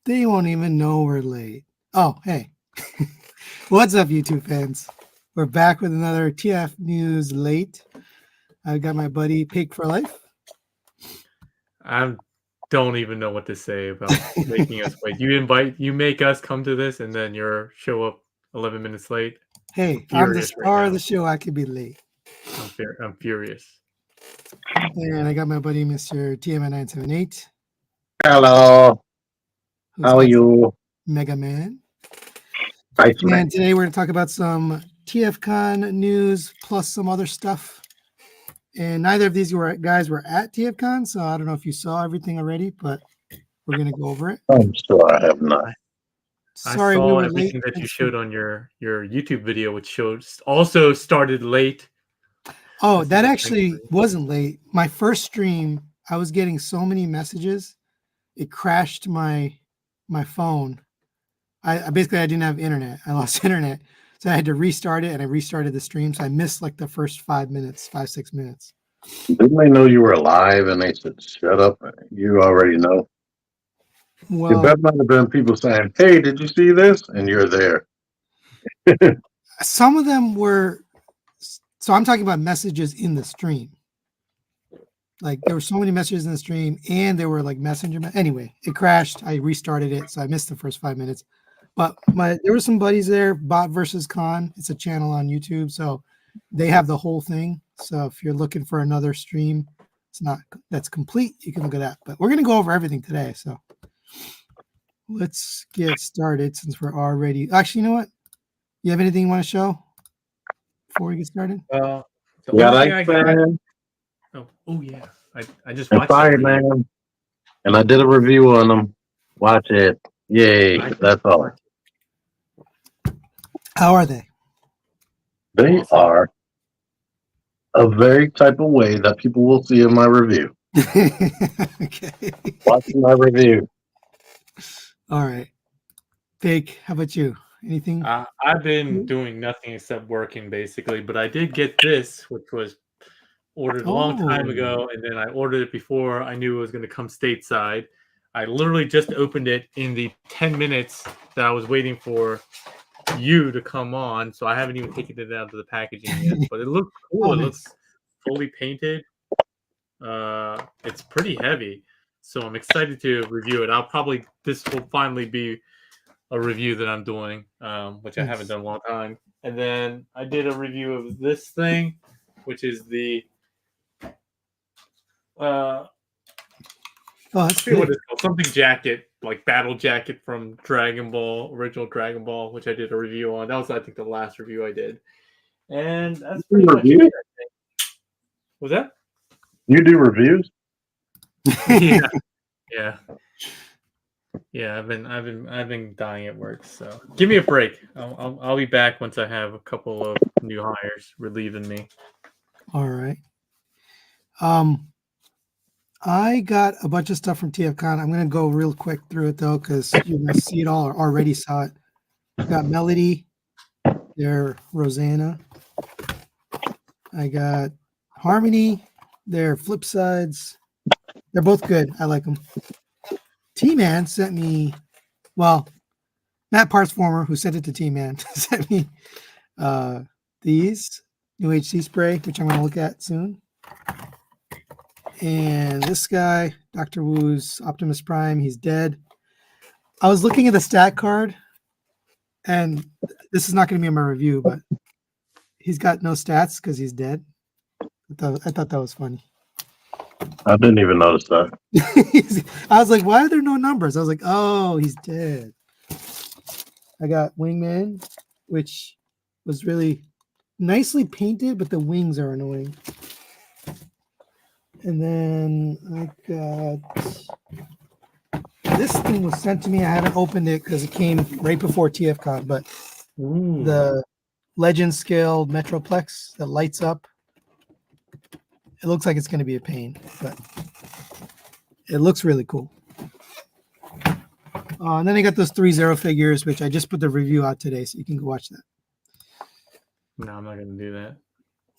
They won't even know we're late. Oh, hey. What's up, YouTube fans? We're back with another TF News Late. I got my buddy Pig for Life. I don't even know what to say about making us wait. You make us come to this, and then you show up 11 minutes late. Hey, I'm the star of the show. I could be late. I'm furious. And I got my buddy Mr. TMN978. Hello. How are you? Mega Man. Nice man. And today we're going to talk about some TFCon news plus some other stuff. And neither of these guys were at TFCon, so I don't know if you saw everything already, but we're going to go over it. I'm sure I have not. Sorry, I saw we were everything late. that you showed on your YouTube video, which also started late. Oh, that actually wasn't late. My first stream, I was getting so many messages, it crashed my phone. I didn't have internet. I lost internet. So I had to restart it, and I restarted the stream. So I missed like the first 5 minutes, 5-6 minutes. Didn't they know you were live and they said, shut up? You already know. Well, that might have been people saying, hey, did you see this? And you're there. Some of them were, so I'm talking about messages in the stream. Like there were so many messages in the stream, and there were like messenger. Anyway, it crashed. I restarted it, so I missed the first 5 minutes. But there were some buddies there. Bot versus Con. It's a channel on YouTube, so they have the whole thing. So if you're looking for another stream, that's complete. You can look at that. But we're gonna go over everything today. So let's get started since we're already. Actually, you know what? You have anything you want to show before we get started? Oh yeah. I just watched Fireman. And I did a review on them. Watch it. Yay. That's all. How are they? They are a very type of way that people will see in my review. Okay. Watch my review. All right. Pig, how about you? Anything? I've been doing nothing except working, basically. But I did get this, which was ordered a long time ago, and then I ordered it before I knew it was going to come stateside. I literally just opened it in the 10 minutes that I was waiting for you to come on, so I haven't even taken it out of the packaging yet. But it looks cool. It looks fully painted. It's pretty heavy, so I'm excited to review it. This will finally be a review that I'm doing, which I haven't done in a long time. And then I did a review of this thing, which is the that's what it's called, something jacket, like battle jacket from Dragon Ball, original Dragon Ball, which I did a review on. That was, I think, the last review I did, and that's pretty much it, I think. Was that? You do reviews? Yeah. I've been dying at work, so give me a break. I'll be back once I have a couple of new hires relieving me. All right. I got a bunch of stuff from TFCon. I'm going to go real quick through it, though, because you're going to see it all or already saw it. I got Melody. They're Rosanna. I got Harmony. They're Flip Sides. They're both good. I like them. T-Man sent me, Matt Partsformer, who sent it to T-Man, sent me these new HC spray, which I'm going to look at soon. And this guy, Dr. Wu's Optimus Prime, he's dead. I was looking at the stat card, and this is not going to be in my review, but he's got no stats because he's dead. I thought that was funny. I didn't even notice that. I was like, why are there no numbers? I was like, oh, he's dead. I got Wingman, which was really nicely painted, but the wings are annoying. And then I got this thing was sent to me. I haven't opened it because it came right before TFCon, but the Legend Scale Metroplex that lights up. It looks like it's going to be a pain, but it looks really cool. And then I got those 3-0 figures, which I just put the review out today, so you can go watch that. No, I'm not going to do that.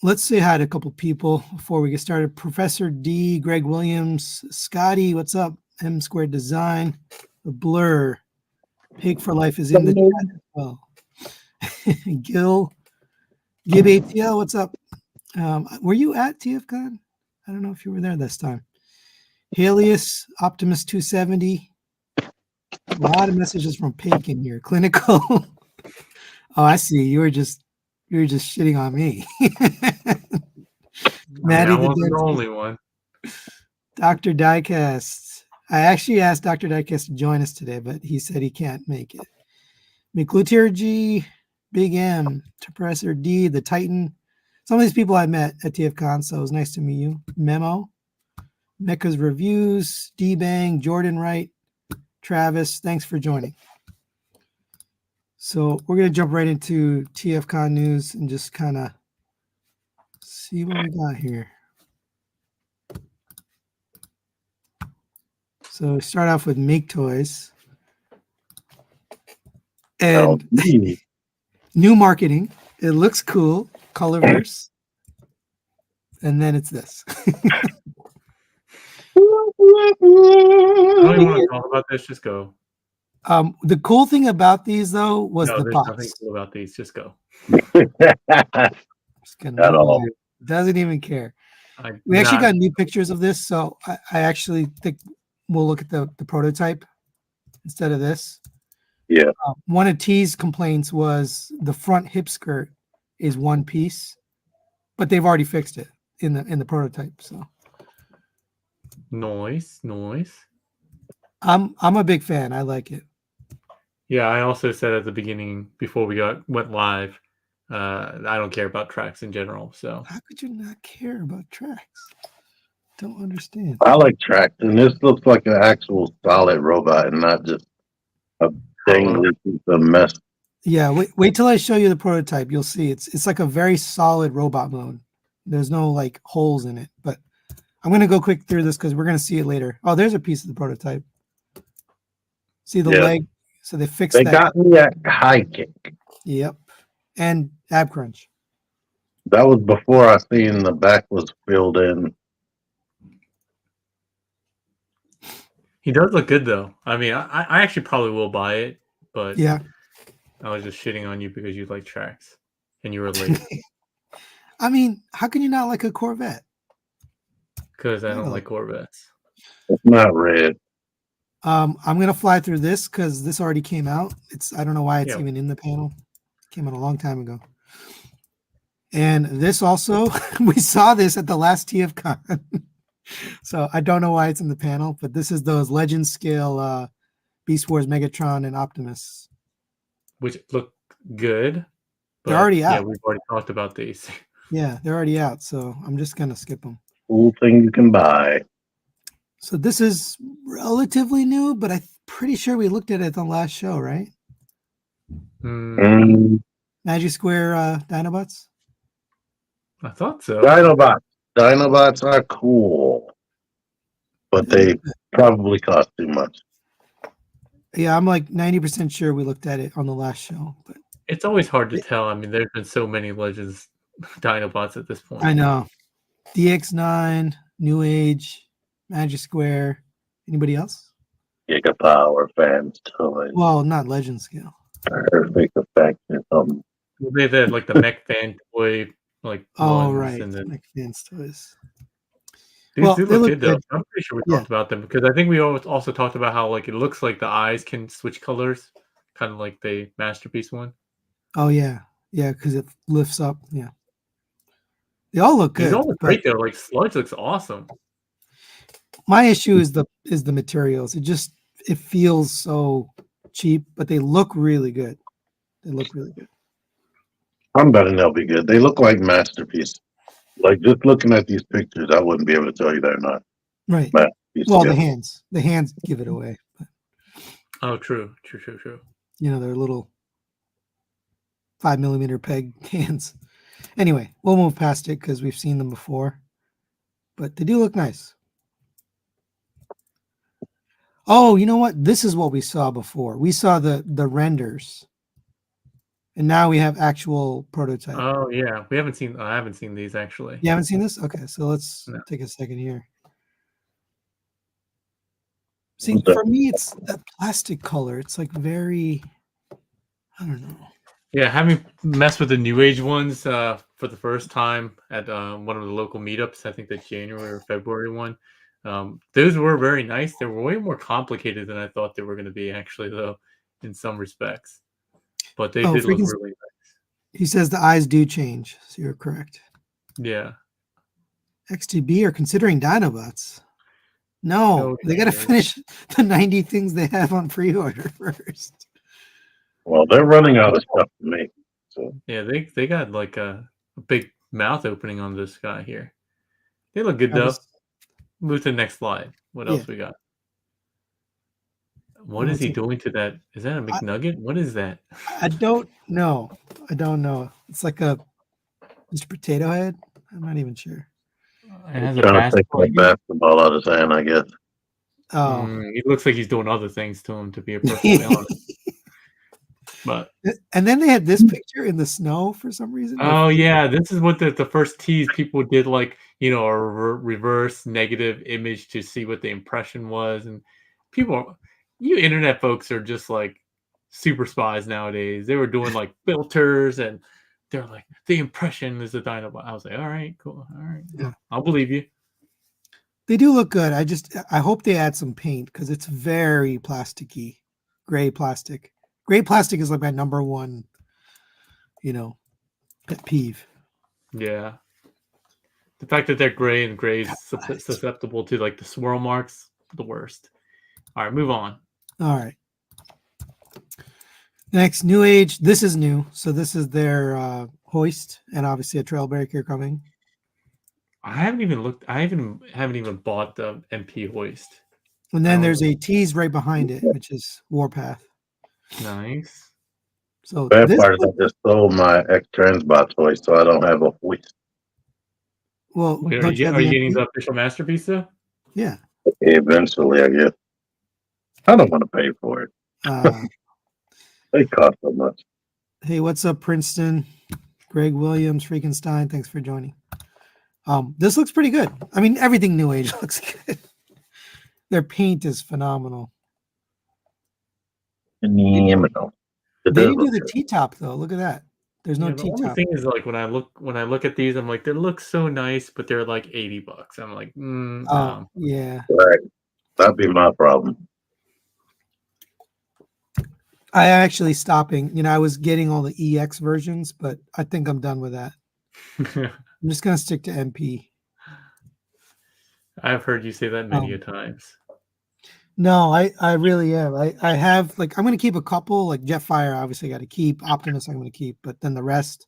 Let's say hi to a couple people before we get started. Professor D, Greg Williams, Scotty, what's up? M Squared Design, The Blur, Pig for Life is in the chat as well. Gib ATL, what's up? Were you at TFCon? I don't know if you were there this time. Helios, Optimus 270. A lot of messages from Pig in here. Clinical. Oh, I see. You were just shitting on me. Maddie I the wasn't the Dentist. only one. Dr. Diecast. I actually asked Dr. Diecast to join us today, but he said he can't make it. McLutier G, Big M, Professor D, the Titan. Some of these people I met at TFCon, so it was nice to meet you. Memo, Mecca's Reviews, D-Bang, Jordan Wright, Travis, thanks for joining. So we're going to jump right into TFCon news and just kind of see what we got here. So we start off with Make Toys. And new marketing. It looks cool. Colorverse. And then it's this. I don't even want to talk about this. Just go. The cool thing about these, though, was No, the there's box. nothing cool about these. Just go. At all. Doesn't even care. We actually got new pictures of this, so I actually think we'll look at the prototype instead of this. Yeah. One of T's complaints was the front hip skirt is one piece, but they've already fixed it in the prototype. So noise. I'm a big fan. I like it. Yeah, I also said at the beginning before we went live, I don't care about tracks in general. So how could you not care about tracks? Don't understand. I like tracks, and this looks like an actual solid robot and not just a thing that's a mess. Yeah, wait till I show you the prototype. You'll see it's like a very solid robot mode. There's no like holes in it, but I'm gonna go quick through this because we're gonna see it later. Oh, there's a piece of the prototype. See the leg? So they fixed that. They got me at high kick. Yep. And ab crunch. That was before I seen the back was filled in. he does look good though. I mean, I actually probably will buy it, but yeah, I was just shitting on you because you like tracks and you were late. I mean, how can you not like a Corvette? Because I don't like Corvettes. It's not red. I'm gonna fly through this because this already came out. I don't know why it's even in the panel. It came out a long time ago. And this also, we saw this at the last TFCon. So I don't know why it's in the panel, but this is those legend scale Beast Wars Megatron and Optimus. Which look good. They're already out. Yeah, we've already talked about these. Yeah, they're already out. So I'm just gonna skip them. Cool thing you can buy. So this is relatively new, but I'm pretty sure we looked at it on the last show, right? Magic Square Dinobots? I thought so. Dinobots are cool, but they probably cost too much. Yeah, I'm like 90% sure we looked at it on the last show. But it's always hard to tell. I mean, there's been so many Legends Dinobots at this point. I know. DX9, New Age, Magic Square. Anybody else? Giga Power fans toys. Well, not Legend scale. Perfect effect or something. They had like the Mech Fan toy, like right, and then Mech Fans toys. These do look good though. I'm pretty sure we talked about them because I think we also talked about how like it looks like the eyes can switch colors, kind of like the Masterpiece one. Oh yeah, because it lifts up. Yeah, they all look good. These all look great though. Like Sludge looks awesome. My issue is the materials. It feels so cheap, but they look really good. I'm betting they'll be good. They look like Masterpiece. Like just looking at these pictures, I wouldn't be able to tell you they're not. Right. Well, the hands give it away. But, oh, true. You know, they're little 5mm peg hands. Anyway, we'll move past it because we've seen them before, but they do look nice. Oh, you know what? This is what we saw before. We saw the renders, and now we have actual prototype. Oh yeah, I haven't seen these actually. You haven't seen this? Okay, so let's take a second here. See, Okay. for me, it's that plastic color. It's like very, I don't know. Yeah, having messed with the New Age ones for the first time at one of the local meetups, I think the January or February one. Those were very nice. They were way more complicated than I thought they were going to be, actually, though, in some respects. But they Oh, did look freaking! really nice. He says the eyes do change. So you're correct. Yeah. XTB are considering Dinobots. No, they got to finish the 90 things they have on pre-order first. Well, they're running out of stuff to make. So Yeah, they got like a big mouth opening on this guy here. They look good though. Move to the next slide. What else we got? What is he doing to that? Is that a McNugget? What is that? I don't know. I don't know. It's like a Mr. Potato Head. I'm not even sure. It has a trying to take basketball. that basketball out of his hand, I guess. Oh, He looks like he's doing other things to him, to be perfectly honest. But and then they had this picture in the snow for some reason. oh yeah, this is what the first tease people did, like, you know, a reverse negative image to see what the impression was, and people, you internet folks are just like super spies nowadays. They were doing like filters, and they're like, the impression is a Dinobot. I was like, all right, cool, all right, Yeah. I'll believe you. They do look good. I hope they add some paint because it's very plasticky, gray plastic. Gray plastic is like my number one, pet peeve. Yeah. The fact that they're gray and gray is susceptible to like the swirl marks, the worst. All right, move on. All right. Next, New Age. This is new. So this is their hoist and obviously a trailbreaker coming. I haven't even looked. I haven't even bought the MP hoist. And then there's a tease right behind it, which is Warpath. Nice. So Bad part is I just sold my X-Transbot toy, so I don't have a hoist. Well, wait, are you getting the official masterpiece though? Yeah. Eventually, I guess. I don't want to pay for it. They cost so much. Hey, what's up, Princeton? Greg Williams, Freakenstein, thanks for joining. This looks pretty good. I mean, everything New Age looks good. Their paint is phenomenal. Phenomenal. They didn't do the T-top though. Look at that. There's no The only T-top. thing is, like, when I look at these, I'm like, they look so nice, but they're like $80. I'm like, no. Yeah. Right. That'd be my problem. I actually stopping. I was getting all the EX versions, but I think I'm done with that. I'm just gonna stick to MP. I've heard you say that many a times. No, I really am. I have, like, I'm gonna keep a couple, like Jetfire, obviously got to keep. Optimus I'm gonna keep, but then the rest,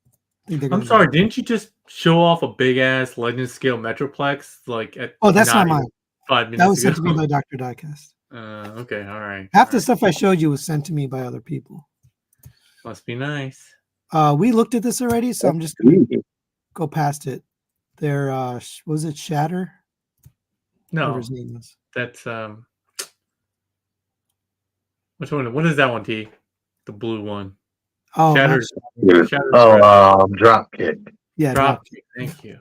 I think they're gonna I'm sorry, didn't you just show off a big ass Legend scale Metroplex like at that's not mine. 5 minutes that was ago? sent to me by Dr. Diecast. Okay, all right. Half the stuff I showed you was sent to me by other people. Must be nice. We looked at this already, so I'm just gonna go past it. There, was it Shatter? No, Whatever his name was. That's which one? What is that one, T? The blue one. Oh, Shatter's Dropkick. Yeah, Dropkick. Thank you.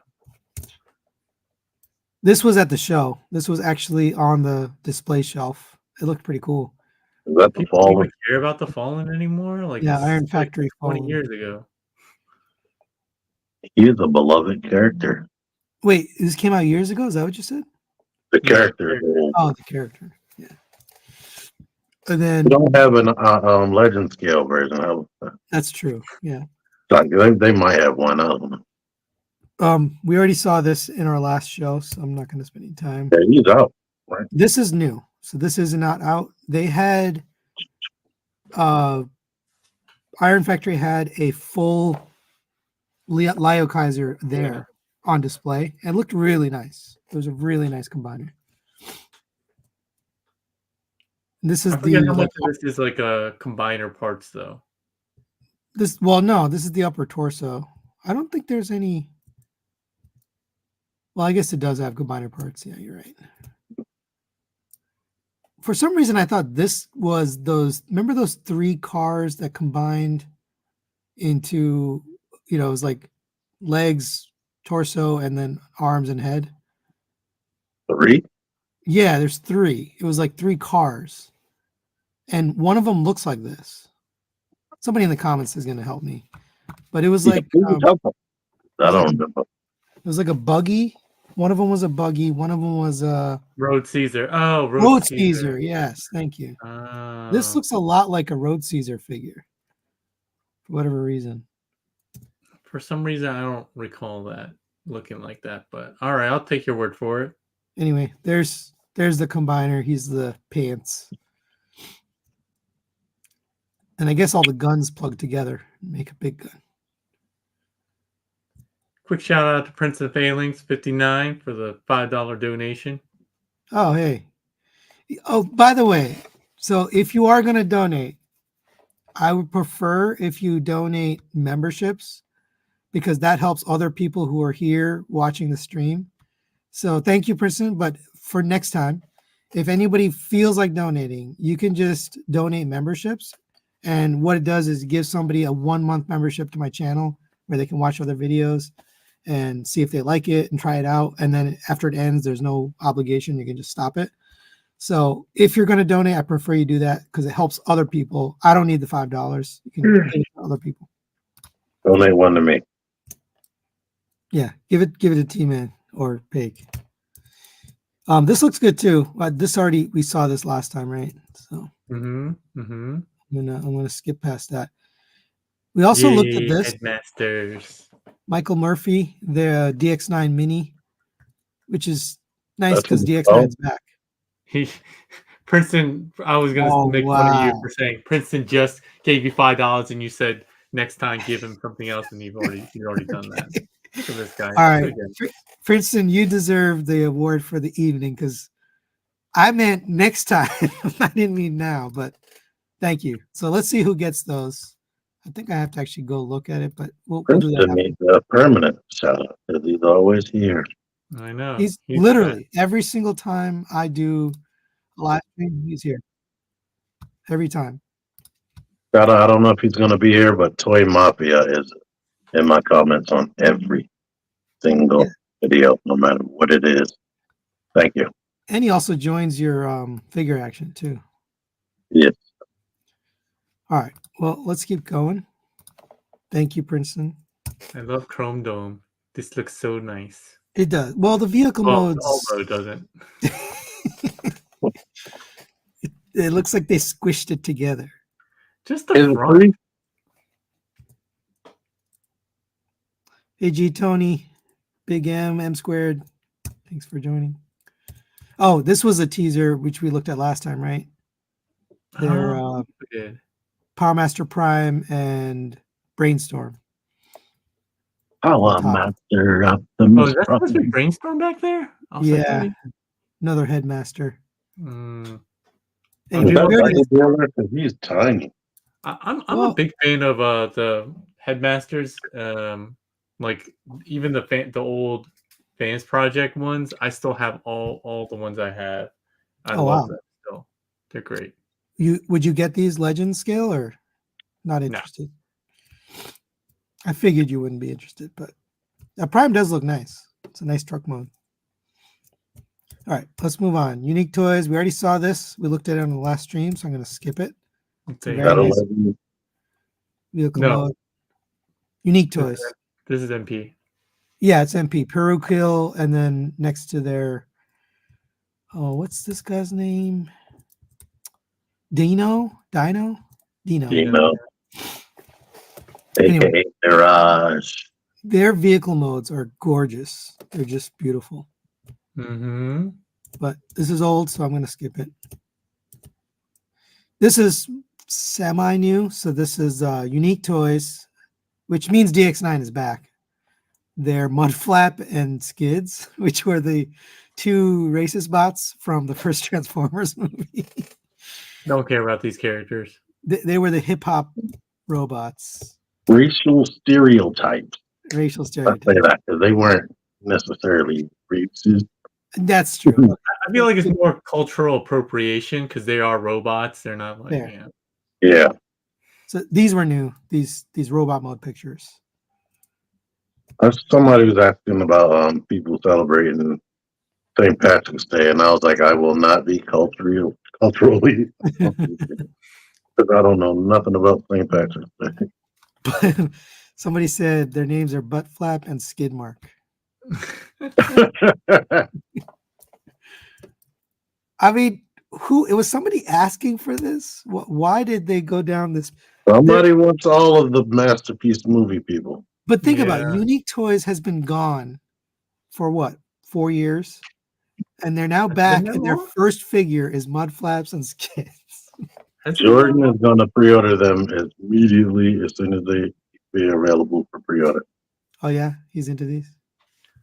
This was at the show. This was actually on the display shelf. It looked pretty cool. Is that the People don't Fallen? even care about the Fallen anymore? Like, Yeah, this Iron is Factory like 20 Fallen. years ago. He is a beloved character. Wait, this came out years ago? Is that what you said? The character. Oh, the character. Yeah. And then We don't have an Legend scale version of it. that's true. Yeah. Like, they might have one of them. We already saw this in our last show, so I'm not going to spend any time. Yeah, he's out. Right? This is new, so this is not out. They had Iron Factory had a full Leo Kaiser there on display. It looked really nice. It was a really nice combiner. This is I forget how much of this is like a combiner parts though. This is the upper torso. I don't think there's any. Well, I guess it does have combiner parts. Yeah, you're right. For some reason, I thought this was those. Remember those 3 cars that combined into, it was like legs, torso, and then arms and head. 3? Yeah, there's 3. It was like 3 cars, and one of them looks like this. Somebody in the comments is gonna help me, but it was Yeah, like please help them. I was don't like- remember. it was like a buggy. One of them was a buggy. One of them was a Road Caesar. Oh, Road Caesar. Yes, thank you. This Oh. looks a lot like a Road Caesar figure, for whatever reason. For some reason, I don't recall that looking like that. But all right, I'll take your word for it. Anyway, there's the combiner. He's the pants, and I guess all the guns plug together and make a big gun. Quick shout out to Prince of Failings 59 for the $5 donation. Oh, hey. Oh, by the way, so if you are going to donate, I would prefer if you donate memberships because that helps other people who are here watching the stream. So thank you, Princeton. But for next time, if anybody feels like donating, you can just donate memberships. And what it does is give somebody a 1-month membership to my channel where they can watch other videos and see if they like it and try it out. And then after it ends, there's no obligation. You can just stop it. So if you're going to donate, I prefer you do that because it helps other people. I don't need the $5. You can give it to other people. Donate one to me. Yeah, give it to T-Man or Pig. This looks good too. We saw this last time, right? So I'm gonna skip past that. We also looked at this Headmasters. Michael Murphy, the DX9 Mini, which is nice That's because what it's DX9's back. Princeton, I was gonna make fun of you for saying Princeton just gave you $5 and you said next time give him something else, and you've already done that. Look at this guy. All right, Princeton, you deserve the award for the evening because I meant next time. I didn't mean now, but thank you. So let's see who gets those. I think I have to actually go look at it, but we'll do that. Princeton needs a permanent shout out because he's always here. I know. He's literally every single time I do a live stream, he's here. Every time. Shout out, I don't know if he's going to be here, but Toy Mafia is in my comments on every single video, no matter what it is. Thank you. And he also joins your figure action too. Yes. All right. Well, let's keep going. Thank you, Princeton. I love Chrome Dome. This looks so nice. It does. Well, the vehicle modes. Although it doesn't. It looks like they squished it together. Just the front. Hey, G Tony, Big M Squared. Thanks for joining. Oh, this was a teaser which we looked at last time, right? They're Power Master Prime and Brainstorm. Power Master of the is that supposed to be Brainstorm back there? Yeah, another headmaster. He's tiny. I'm a big fan of the headmasters. Like even the old Fans Project ones. I still have all the ones I have. I love them still. They're great. Would you get these legend scale or not interested? No. I figured you wouldn't be interested, but Prime does look nice. It's a nice truck mode. All right, let's move on. Unique toys. We already saw this. We looked at it on the last stream, so I'm going to skip it. Nice vehicle mode. Unique toys. This is MP. Yeah, it's MP. Peru Kill, and then next to their, what's this guy's name? Dino. AKA Mirage. Their vehicle modes are gorgeous. They're just beautiful. But this is old, so I'm going to skip it. This is semi-new, so this is Unique Toys, which means DX9 is back. They're Mudflap and Skids, which were the 2 racist bots from the first Transformers movie. Don't care about these characters. They were the hip-hop robots. Racial stereotypes. Let's say that because they weren't necessarily racist. That's true. I feel like it's more cultural appropriation because they are robots. They're not like yeah. So these were new. These robot mode pictures. Somebody was asking about people celebrating St. Patrick's Day, and I was like, I will not be culturally because I don't know nothing about St. Patrick's Day. But somebody said their names are Butt Flap and Skid Mark. I mean, it was somebody asking for this? Why did they go down this? Somebody wants all of the masterpiece movie people. But think about it. Unique Toys has been gone for what, 4 years? And they're now back, and their first figure is Mud Flaps and Skids. Jordan is going to pre-order them immediately as soon as they be available for pre-order. Oh yeah, he's into these.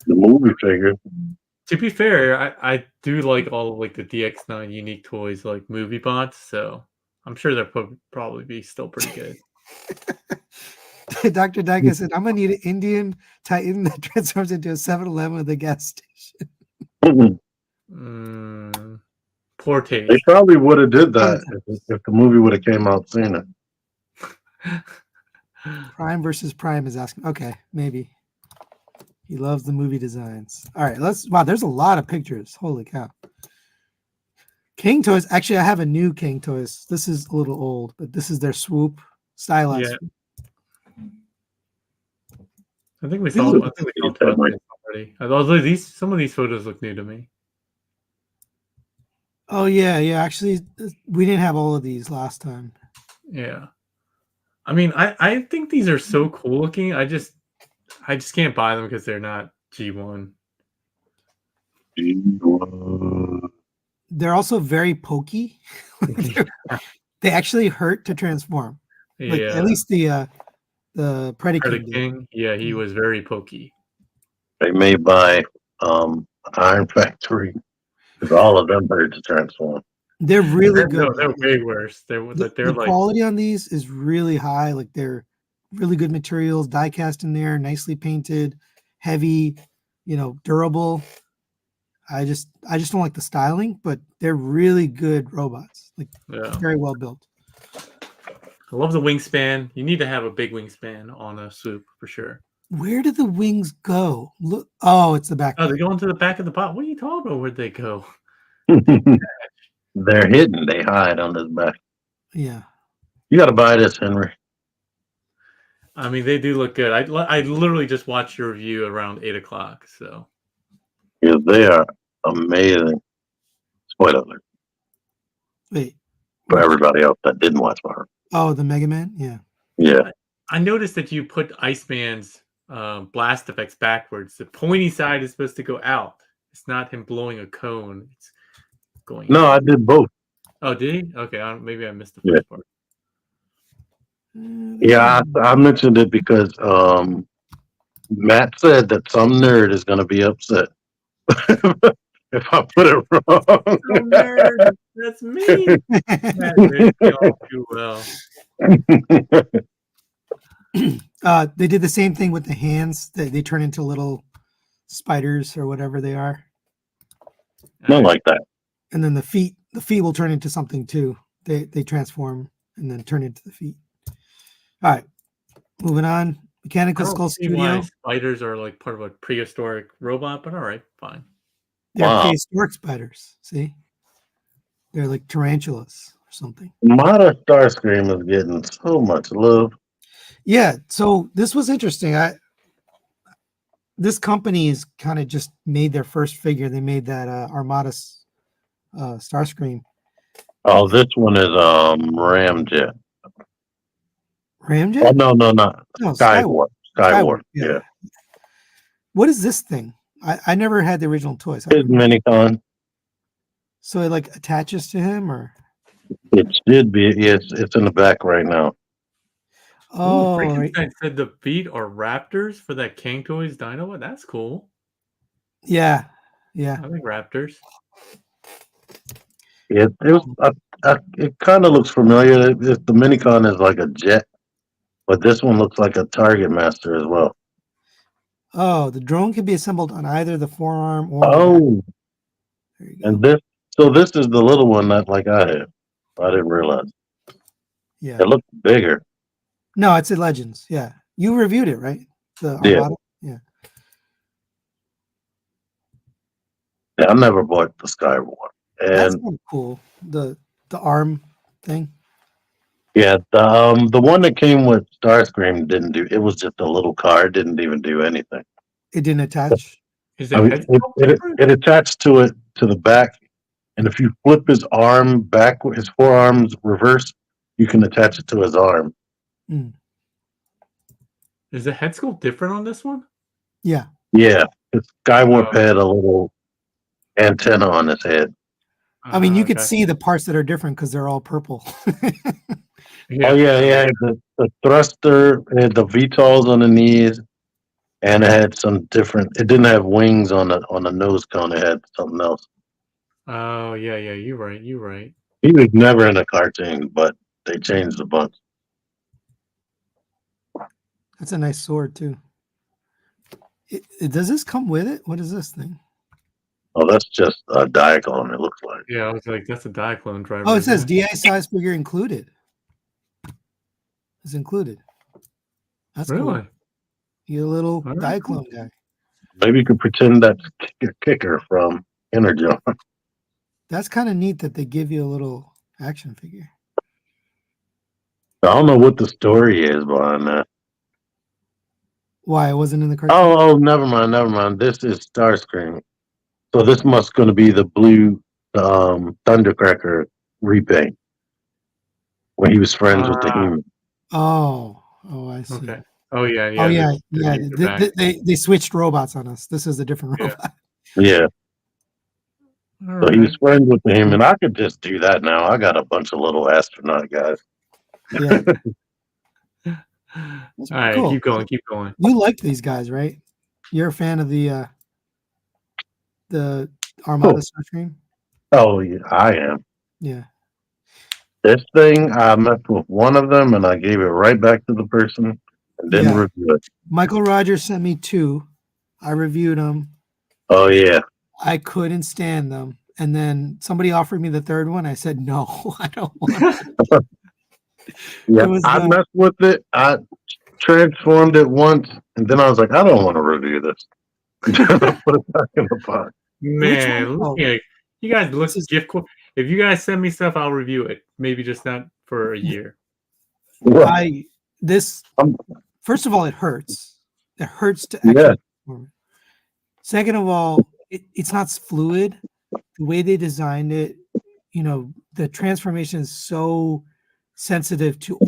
The movie figure. To be fair, I do like all of like the DX9 Unique Toys like movie bots, so I'm sure they'll probably be still pretty good. Dr. Dyka said, I'm gonna need an Indian Titan that transforms into a 7-Eleven at the gas station. Poor taste. They probably would have did that if the movie would have came out sooner. Prime versus Prime is asking. Okay, maybe. He loves the movie designs. All right, wow, there's a lot of pictures. Holy cow. King Toys. Actually, I have a new King Toys. This is a little old, but this is their swoop stylized. Yeah. I think we talked about this already. Although some of these photos look new to me. Oh yeah. Actually, we didn't have all of these last time. Yeah. I mean, I think these are so cool looking. I just can't buy them because they're not G1. They're also very pokey. They actually hurt to transform. Like, at least the Predaking King. Yeah, he was very pokey. They made by Iron Factory because all of them hurt to transform. They're really good. No, they're way worse. They're the like quality on these is really high. Like, they're really good materials, die cast in there, nicely painted, heavy, durable. I just don't like the styling, but they're really good robots. Like, very well built. I love the wingspan. You need to have a big wingspan on a swoop for sure. Where did the wings go? Look, oh, it's the back. Oh, they go into the back of the bot. What are you talking about? Where'd they go? They're hidden. They hide on this back. Yeah. You got to buy this, Henry. I mean, they do look good. I literally just watched your review around 8 o'clock. So. Yeah, they are amazing. Spoiler alert. Wait. For everybody else that didn't watch my review. Oh, the Mega Man? Yeah. Yeah. I noticed that you put Iceman's blast effects backwards. The pointy side is supposed to go out. It's not him blowing a cone. It's going. No, I did both. Oh, did he? Okay, maybe I missed the first part. Yeah, I mentioned it because Matt said that some nerd is going to be upset if I put it wrong. Some nerd. That's me. Too well. They did the same thing with the hands. They turn into little spiders or whatever they are. Not like that. And then the feet will turn into something too. They transform and then turn into the feet. All right, moving on. Mechanical Skull Studio. Spiders are like part of a prehistoric robot, but all right, fine. They're prehistoric spiders. See, they're like tarantulas or something. Modern Starscream is getting so much love. Yeah, so this was interesting. This company is kind of just made their first figure. They made that Armada Starscream. Oh, this one is Ramjet. Ramjet? Oh, no. Skywarp. Yeah. What is this thing? I never had the original toys. It's Minicon. So it like attaches to him, or it should be. Yes, it's in the back right now. Oh, Frankenstein said the feet are raptors for that King Toys Dino. That's cool. Yeah. I think raptors. It kind of looks familiar. The Minicon is like a jet, but this one looks like a Target Master as well. Oh, the drone can be assembled on either the forearm or. Oh, there you go. And this is the little one that like I have. I didn't realize. Yeah, it looks bigger. No, it's in Legends. Yeah, you reviewed it, right? The Armada? Yeah. Yeah, I never bought the Skyward. That's And kind of cool. The arm thing. yeah, the one that came with Starscream didn't do. It was just a little car. It didn't even do anything. It didn't attach. Is I the mean, head sculpt different? it attached to it to the back, and if you flip his arm backward, his forearms reverse, you can attach it to his arm. Mm. Is the head sculpt different on this one? Yeah. Yeah, his Skywarp Oh. had a little antenna on his head. I mean, you could Okay. see the parts that are different because they're all purple. Oh yeah, yeah. The thruster had the VTOLs on the knees, and it had some different. It didn't have wings on the nose cone. It had something else. Oh yeah, yeah. You're right. You're right. He was never in a cartoon, but they changed a bunch. That's a nice sword too. Does this come with it? What is this thing? Oh, that's just a diaclone. It looks like. Yeah, I was like, that's a Diaclone driver. Oh, it says DI size figure included. It's included. That's really cool. You a little All right. Diaclone guy. Maybe you could pretend that's Kicker from Energon. That's kind of neat that they give you a little action figure. I don't know what the story is behind that. Why it wasn't in the cartoon? Oh, never mind, never mind. This is Starscream. So this must going to be the blue Thundercracker repaint when he was friends with the human. Oh, I see. Okay. Oh yeah, yeah. Oh yeah, the yeah. knees are back. They switched robots on us. This is a different Yeah. robot. Yeah. All So he was right. friends with the human. I could just do that now. I got a bunch of little astronaut guys. Yeah. All right, cool. keep going, keep going. You like these guys, right? You're a fan of the Armada Starscream? Oh, yeah, I am. Yeah. This thing, I messed with one of them and I gave it right back to the person and didn't Yeah. review it. Michael Rogers sent me 2. I reviewed them. Oh, yeah. I couldn't stand them. And then somebody offered me the third one. I said, no, I don't want it. Yeah, I messed with it. I transformed it once and then I was like, I don't want to review this. Put it back in the box. Man, look at you guys. Look, gift. If you guys send me stuff, I'll review it. Maybe just not for a year. First of all, it hurts. It hurts to Yeah. actually. Second of all, it's not fluid. The way they designed it, the transformation is so sensitive to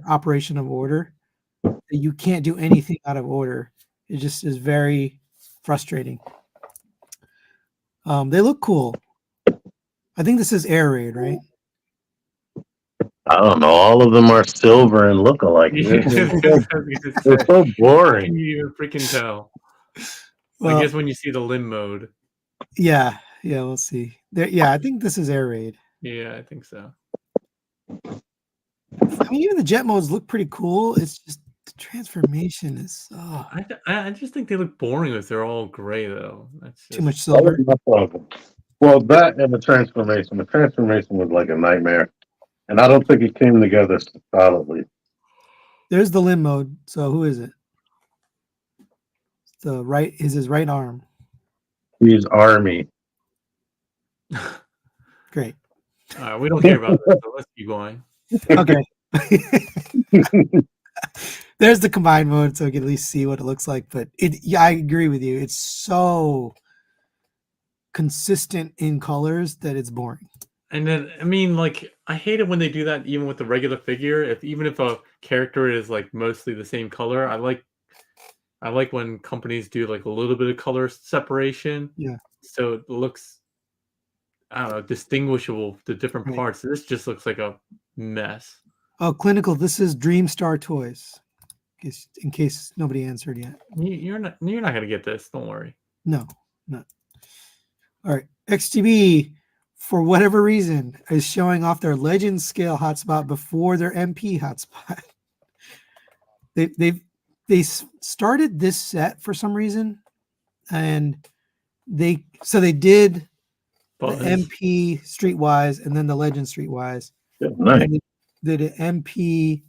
operation of order, that you can't do anything out of order. It just is very frustrating. They look cool. I think this is air raid, right? I don't know. All of them are silver and look alike. They're so boring. Can you even freaking tell? Well, I guess when you see the limb mode. Yeah, we'll see. I think this is air raid. Yeah, I think so. I mean, even the jet modes look pretty cool. It's just the transformation is I just think they look boring if they're all gray though. That's just too much silver. Well, that and the transformation. The transformation was like a nightmare. And I don't think it came together solidly. There's the limb mode. So who is it? The right is his right arm. He's Army. Great. We don't care about this, so let's keep going. Okay. There's the combined mode, so we can at least see what it looks like. But I agree with you. It's so consistent in colors that it's boring. And then, I mean, like, I hate it when they do that even with the regular figure. Even if a character is like mostly the same color, I like when companies do like a little bit of color separation. Yeah. So it looks, I don't know, distinguishable to different parts. This just looks like a mess. Oh, Clinical, this is Dream Star Toys. In case nobody answered yet. You're not gonna get this, don't worry. No. All right. XTB, for whatever reason, is showing off their Legend scale hotspot before their MP hotspot. They started this set for some reason, and they did the MP Streetwise and then the Legend Streetwise. Yeah, nice. Did an MP,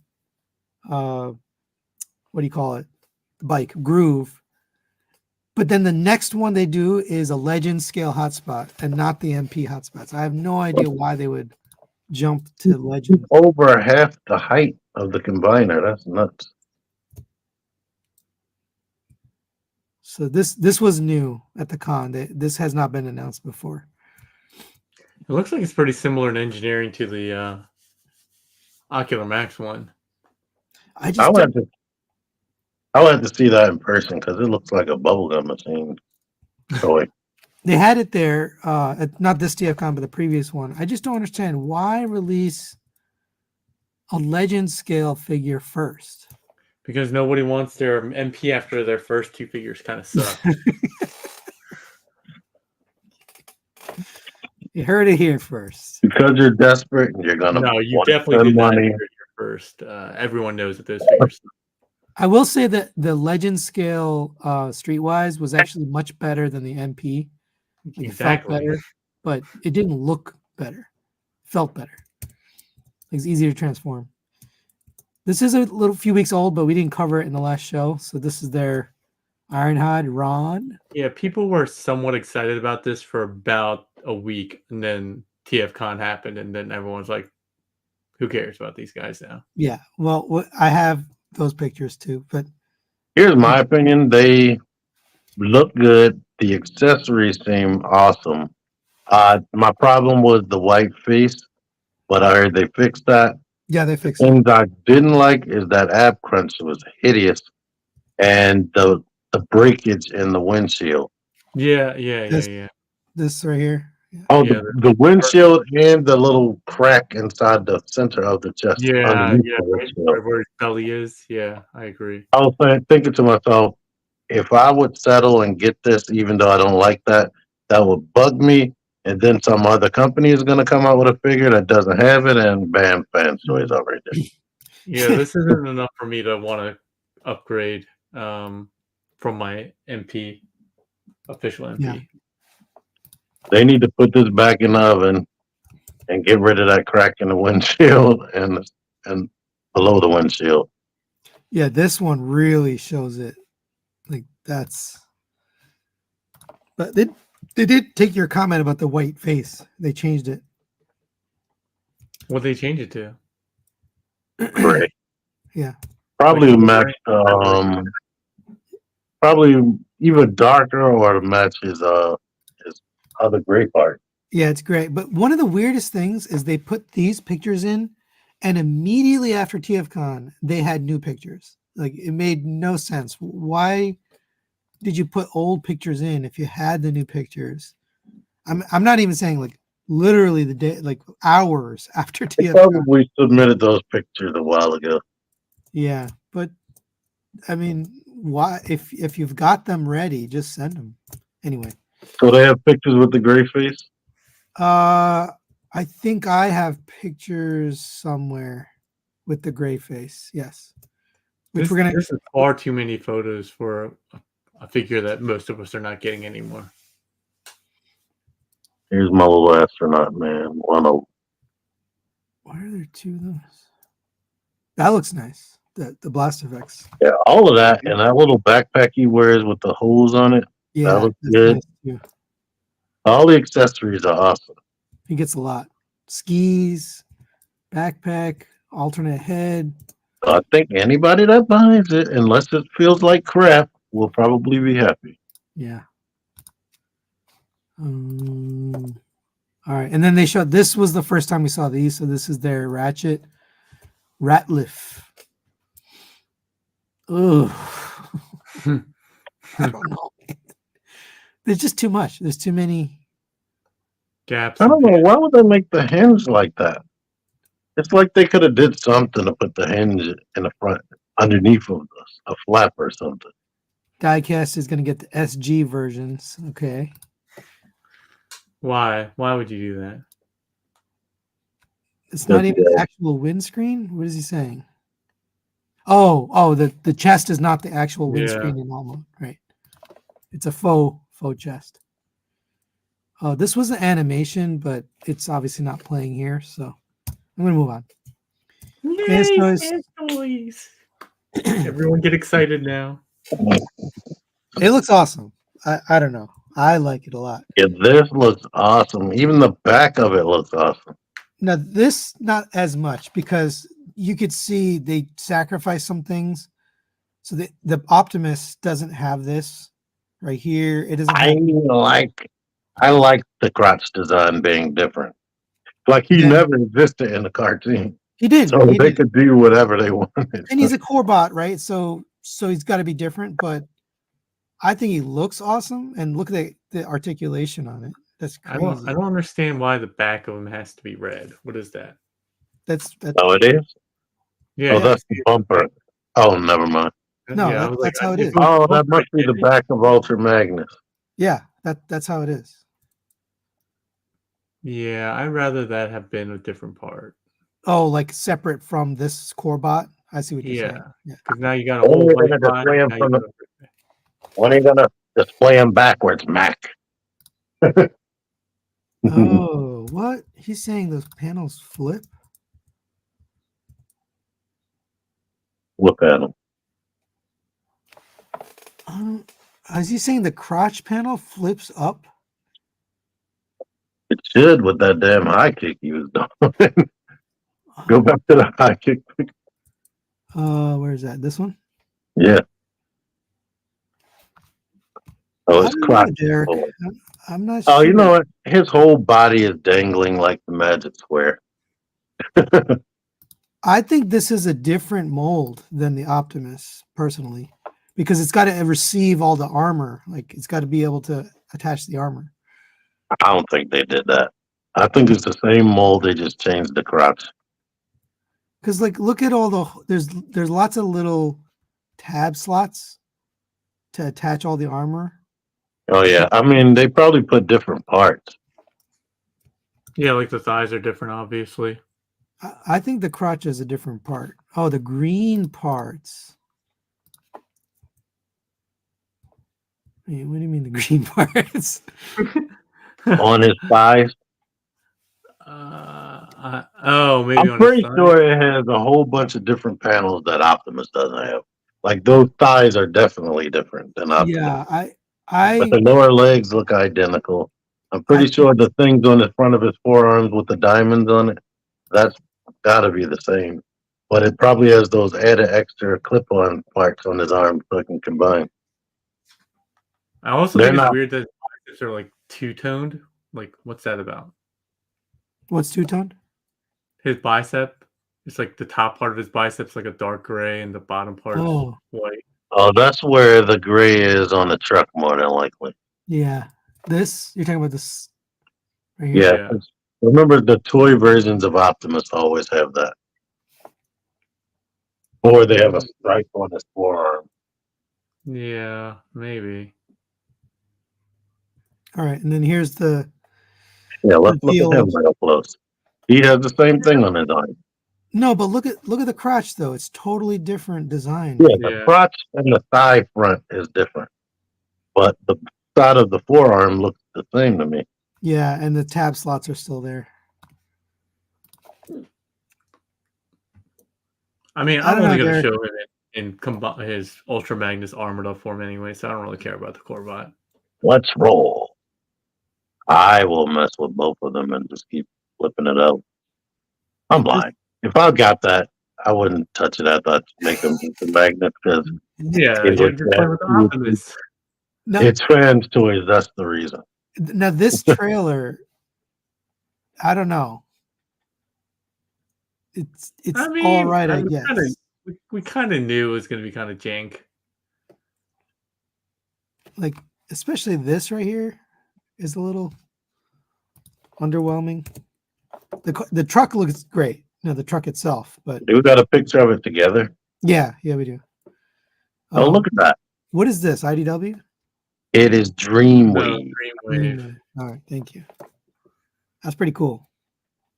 what do you call it? The bike Groove, But then the next one they do is a legend scale hotspot and not the MP hotspots. I have no idea why they would jump to legend. Over half the height of the combiner. That's nuts. So this was new at the con. This has not been announced before. It looks like it's pretty similar in engineering to the Ocular Max one. I I would just have to see that in person because it looks like a bubblegum machine toy. they had it there, not this TFCon, but the previous one. I just don't understand why release a legend scale figure first. Because nobody wants their MP after their first two figures kind of suck. You heard it here first. Because you're desperate and you're gonna No, you want to definitely spend did not money. hear it here first. Everyone knows that those figures suck. I will say that the legend scale Streetwise was actually much better than the MP. Like, it felt Exactly. better, but it didn't look better. It felt better. It's easier to transform. This is a little few weeks old, but we didn't cover it in the last show. So this is their Ironhide Ron. Yeah, people were somewhat excited about this for about a week, and then TFCon happened, and then everyone's like, who cares about these guys now? Yeah, well, I have those pictures too, but Here's my opinion. They look good. The accessories seem awesome. My problem was the white face, but I heard they fixed that. yeah, they fixed it. Things I didn't like is that ab crunch was hideous, and the breakage in the windshield. Yeah. This right here. Oh, Yeah, the windshield and the little crack inside the center of the chest. Yeah, underneath yeah, the right windshield. where his belly is. Yeah, I agree. I was thinking to myself, if I would settle and get this, even though I don't like that, that would bug me. And then some other company is going to come out with a figure that doesn't have it, and bam, fan choice out right there. Yeah, this isn't enough for me to want to upgrade from my MP, official MP. Yeah. They need to put this back in the oven and get rid of that crack in the windshield and below the windshield. Yeah, this one really shows it. Like that's. But they did take your comment about the white face. They changed it. What they change it to? Gray. Yeah. Probably Like, match. Probably even darker or match his other gray part. Yeah, it's great. But one of the weirdest things is they put these pictures in, and immediately after TFCon, they had new pictures. Like it made no sense. Why did you put old pictures in if you had the new pictures? I'm not even saying like literally the day, like hours after They TFCon. probably submitted those pictures a while ago. Yeah, but I mean, why? If you've got them ready, just send them. Anyway. So they have pictures with the gray face? I think I have pictures somewhere with the gray face. Yes. Which This is far too many photos for a figure that most of us are not getting anymore. Here's my little astronaut, man. One of Why are there two of those? That looks nice. The blast effects. yeah, all of that, and that little backpack he wears with the holes on it. Yeah, that looks that's good. nice too. All the accessories are awesome. He gets a lot. Skis, backpack, alternate head. I think anybody that buys it, unless it feels like crap, will probably be happy. Yeah. All right, and then they showed. This was the first time we saw these. So this is their Ratchet Ratliff. Ugh. I don't know. There's just too much. There's too many gaps. I don't know. Why would they make the hinge like that? It's like they could have did something to put the hinge in the front, underneath of a flap or something. Diecast is going to get the SG versions. Okay. Why? Why would you do that? It's not even the actual windscreen. What is he saying? Oh, the chest is not the actual windscreen in all mode, right? It's a faux chest. Oh, this was an animation, but it's obviously not playing here, so I'm gonna move on. Yay, toys. Everyone get excited now. It looks awesome. I don't know. I like it a lot. Yeah, this looks awesome. Even the back of it looks awesome. Now this not as much because you could see they sacrifice some things. So the Optimus doesn't have this right here. It doesn't I have like the crotch design being different. Like he Yeah. never existed in the cartoon, he did. so He they did. could do whatever they wanted. And he's a core bot, right? So he's got to be different, but I think he looks awesome. And look at the articulation on it. That's I crazy. don't understand why the back of him has to be red. What is that? That's Oh, it is. Yeah, Oh, yeah, that's the bumper. Oh, never mind. No, yeah. I was like, that's how it if is. was Oh, a that bumper, must I be get the it. back of Ultra Magnus. Yeah, that's how it is. Yeah, I'd rather that have been a different part. Oh, like separate from this core bot. I see what you're saying. Yeah, Yeah. because now you got a When whole are you white gonna bot. display him Now you from got the, when are you gonna display him backwards, Mac? Oh, what? He's saying those panels flip? Look at him. Is he saying the crotch panel flips up? It should with that damn high kick he was doing. Go back to the high kick. Where's that? This one? Yeah. Oh, I his don't know, crotch. Derek. Oh, I'm not oh, sure. you know what? His whole body is dangling like the magic square. I think this is a different mold than the Optimus, personally, because it's got to receive all the armor. Like it's got to be able to attach the armor. I don't think they did that. I think it's the same mold. They just changed the crotch. Because like, look at all the there's lots of little tab slots to attach all the armor. Oh yeah. I mean, they probably put different parts. Yeah, like the thighs are different, obviously. I think the crotch is a different part. Oh, the green parts. Wait, what do you mean the green parts? On his thighs. Oh, maybe I'm on pretty his side. sure it has a whole bunch of different panels that Optimus doesn't have. Like those thighs are definitely different than Optimus. Yeah, But the lower legs look identical. I'm pretty sure the things on the front of his forearms with the diamonds on it, that's gotta be the same. But it probably has those added extra clip-on parts on his arm so it can combine. I also They're think it's not- weird that biceps are like two-toned. Like, what's that about? what's two-toned? His bicep, it's like the top part of his biceps like a dark gray and the bottom part is Oh, white. Oh, that's where the gray is on the truck more than likely. yeah. This you're talking about this right here. Yeah. Remember the toy versions of Optimus always have that. Or they have a stripe on his forearm. Yeah, maybe. All right, and then here's the Yeah, let's look feel at him of- real close. He has the same thing on his arm. no, but look at the crotch though. It's totally different design. Yeah, the Yeah. crotch and the thigh front is different. But the side of the forearm looks the same to me. Yeah, and the tab slots are still there. I mean, I I'm don't only know, going to Derek. show him in his Ultra Magnus armored up form anyway, so I don't really care about the Corvette. Let's roll. I will mess with both of them and just keep flipping it out. I'm lying. If I got that, I wouldn't touch it. I thought make them the magnet because Yeah, It you're was just playing with the that- Optimus. No, it's fans' toys. That's the reason. now this trailer, I don't know. It's I mean, all right, I we guess. we kind of knew it was going to be kind of jank. Like especially this right here is a little underwhelming. The truck looks great. No, the truck itself, but We got a picture of it together. yeah, we do. Oh, look at that. What is this? IDW? It is No, Dreamwave. Dreamwave. All right, thank you. That's pretty cool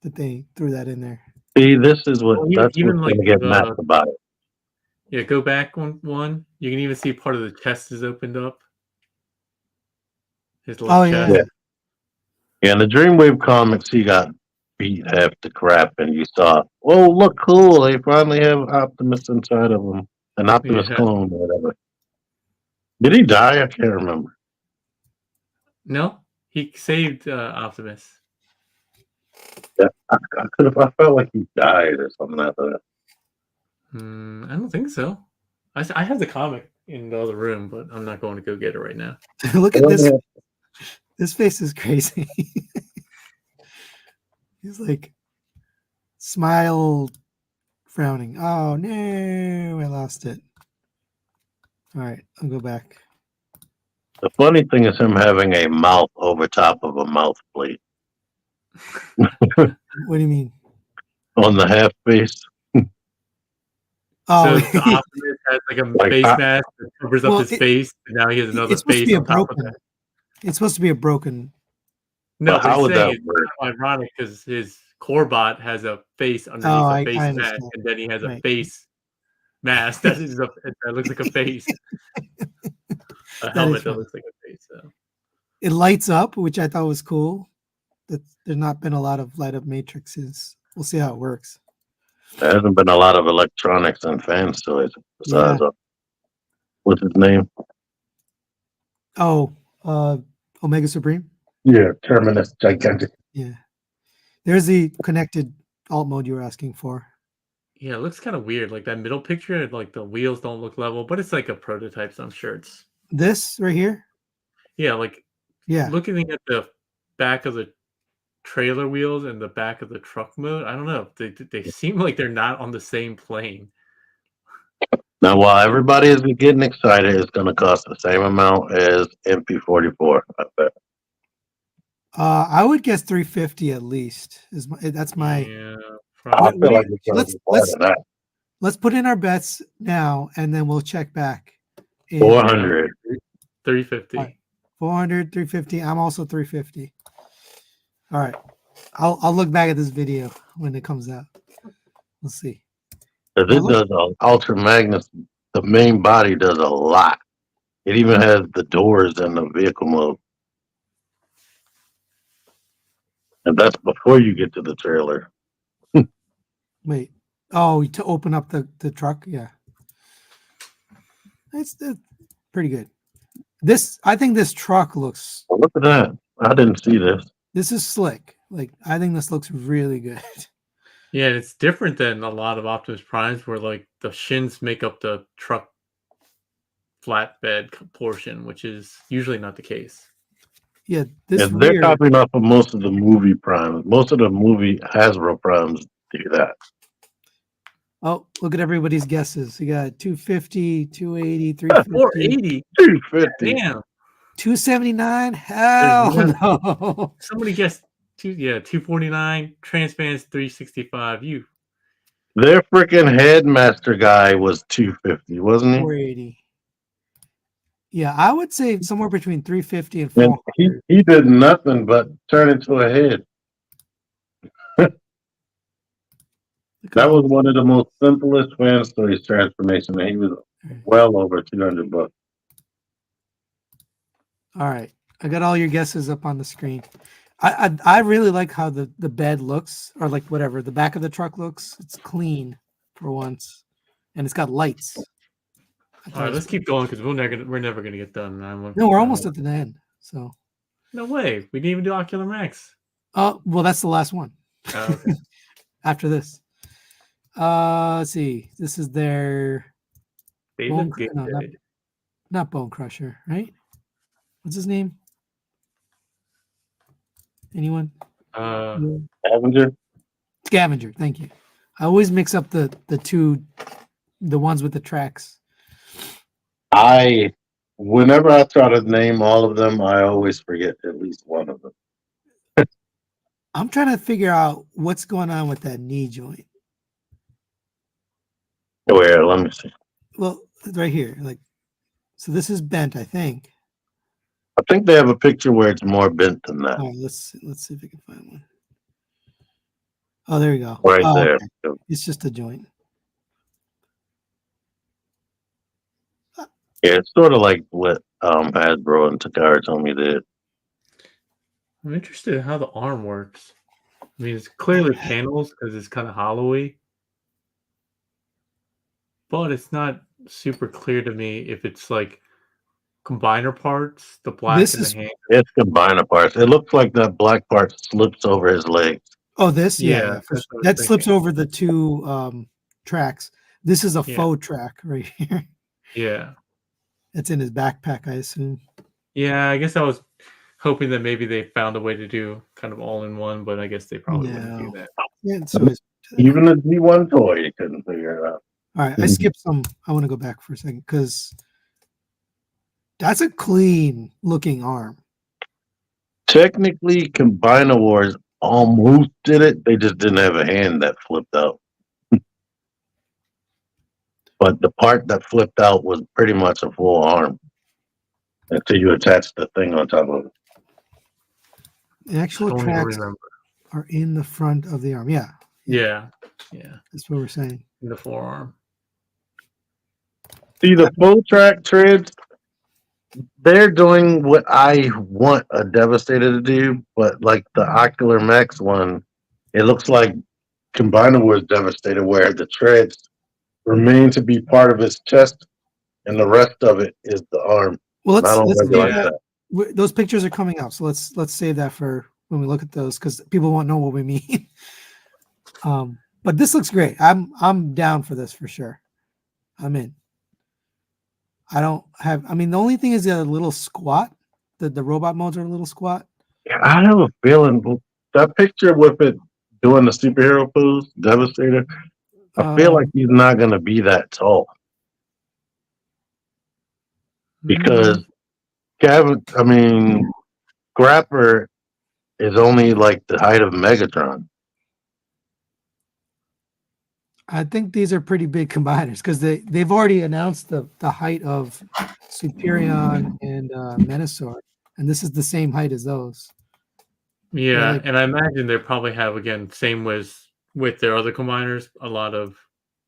that they threw that in there. See, this is what Well, that's even what's like going to get the- mad about it. Yeah, go back one. You can even see part of the chest is opened up. His left Oh yeah. chest. Yeah, in the Dreamwave comics, he got beat half to crap, and you saw, oh, look cool. They finally have Optimus inside of him, an Optimus Yeah. clone or whatever. Did he die? I can't remember. No, he saved Optimus. Yeah, I felt like he died or something like that. I don't think so. I have the comic in the other room, but I'm not going to go get it right now. Look at this. This face is crazy. He's like smile, frowning. Oh no, I lost it. All right, I'll go back. The funny thing is him having a mouth over top of a mouth plate What do you mean? on the half face. Oh, So the Optimus has like a Like, face mask that covers up well, his face, and now he has another it's supposed to face be a on top of broken. that. It's supposed to be a broken. No, but but how he's would saying that it's work? kind of ironic because his core bot has a face Oh, underneath a I face mask, understand. and then he has a Right. face mask that looks like a face. A That helmet is that funny. looks like a face. So. It lights up, which I thought was cool. That there's not been a lot of light up matrices. We'll see how it works. There hasn't been a lot of electronics and fans toys besides Yeah. what's his name? Oh, Omega Supreme. Yeah, Terminus Gigantic. Yeah. There's the connected alt mode you were asking for. Yeah, it looks kind of weird. Like that middle picture, like the wheels don't look level, but it's like a prototype. So I'm sure it's This right here. yeah. Like Yeah. looking at the back of the trailer wheels and the back of the truck mode. I don't know. They seem like they're not on the same plane. Now, while everybody is getting excited, it's going to cost the same amount as MP44. I bet. I would guess 350 at least. That's my. Yeah, I probably. feel like it's going to Let's be more than that. let's put in our bets now, and then we'll check back. 400. 350. All right. 400, 350. I'm also 350. All right. I'll look back at this video when it comes out. We'll see. Because it does Ultra Magnus. The main body does a lot. It even has the doors and the vehicle mode. And that's before you get to the trailer. Wait. Oh, to open up the truck? Yeah. That's pretty good. I think this truck looks. Well, look at that. I didn't see this. This is slick. Like, I think this looks really good. Yeah, it's different than a lot of Optimus Primes where like the shins make up the truck flatbed portion, which is usually not the case. Yeah, this And they're rear. copying off of most of the movie primes. Most of the movie Hasbro primes do that. Oh, look at everybody's guesses. You got 250, 280, 350, 480. 250. Damn. 279. Hell no. Somebody guessed 249. Transfans 365. You. Their freaking headmaster guy was 250, wasn't he? 480. Yeah, I would say somewhere between 350 and And 400. he did nothing but turn into a head. That was one of the most simplest fan stories transformation. And he was well over $200. All right, I got all your guesses up on the screen. I really like how the bed looks, or like whatever the back of the truck looks. It's clean for once, and it's got lights. All right, let's keep going because we're never gonna get done. No, we're almost at the end. So no way. We didn't even do Ocular Max. oh well, that's the last one. Oh, okay. After this, let's see. This is their They Bone look good. no, not Bone Crusher, right? What's his name? Anyone? Avenger? Scavenger. Thank you. I always mix up the ones with the tracks. Whenever I try to name all of them, I always forget at least one of them. I'm trying to figure out what's going on with that knee joint. Where? Let me see. Well, right here, like, so this is bent, I think. I think they have a picture where it's more bent than that. All right, let's see if we can find one. Oh, there we go. Right there. Okay. It's just a joint. Yeah, it's sort of like what Hasbro and Takara told me did. I'm interested in how the arm works. I mean, it's clearly panels because it's kind of hollowy, but it's not super clear to me if it's like combiner parts, the black This and the is hand. It's combiner parts. It looks like that black part slips over his legs. this, yeah, Yeah, yeah. that's what I was That slips thinking. over the two tracks. This is a Yeah. faux track right here. Yeah. It's in his backpack, I assume. Yeah, I guess I was hoping that maybe they found a way to do kind of all in one, but I guess they probably wouldn't do No. that. Yeah, so it's, Even the G1 toy, you couldn't figure it out. all right, I skipped some. I want to go back for a second because that's a clean looking arm. Technically, Combiner Wars almost did it. They just didn't have a hand that flipped out. But the part that flipped out was pretty much a full arm until you attach the thing on top of it. The actual Don't even tracks remember. are in the front of the arm. Yeah, Yeah. that's what we're saying. In the forearm. See, the full track treads, they're doing what I want a Devastator to do, but like the Ocular Max one, it looks like Combiner Wars Devastator, where the treads remain to be part of his chest and the rest of it is the arm. Well, I don't let's really save like that. that. Those pictures are coming out, so let's save that for when we look at those because people won't know what we mean. But this looks great. I'm down for this for sure. I'm in. I don't have. I mean, the only thing is a little squat. The robot modes are a little squat. Yeah, I have a feeling that picture with it doing the superhero pose, Devastator, I feel like he's not going to be that tall because Grapper is only like the height of Megatron. I think these are pretty big combiners because they've already announced the height of Superion and Menasor, and this is the same height as those. Yeah, like- and I imagine they probably have, again, same with their other combiners, a lot of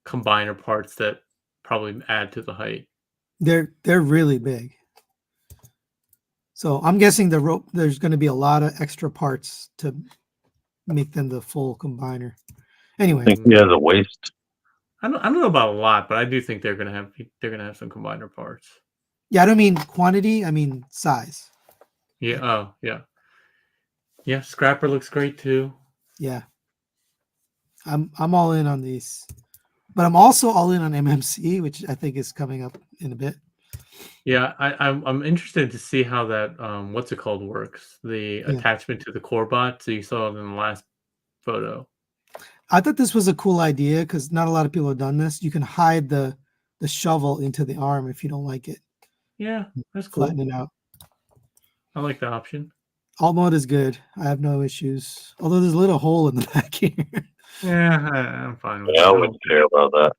combiner parts that probably add to the height. They're really big. So I'm guessing there's going to be a lot of extra parts to make them the full combiner. Anyway, I think he has a waist. I don't know about a lot, but I do think they're gonna have some combiner parts. yeah, I don't mean quantity. I mean size. Yeah. Oh, yeah. Yeah. Scrapper looks great too. Yeah, I'm all in on these, but I'm also all in on MMC, which I think is coming up in a bit. Yeah, I'm interested to see how that what's it called works. The attachment to the core bot. So you saw it in the last photo. I thought this was a cool idea because not a lot of people have done this. You can hide the shovel into the arm if you don't like it. Yeah, that's cool. Flatten it out. I like the option. Alt mode is good. I have no issues. Although there's a little hole in the back here. Yeah, I'm fine with Yeah, that. I wouldn't care about that.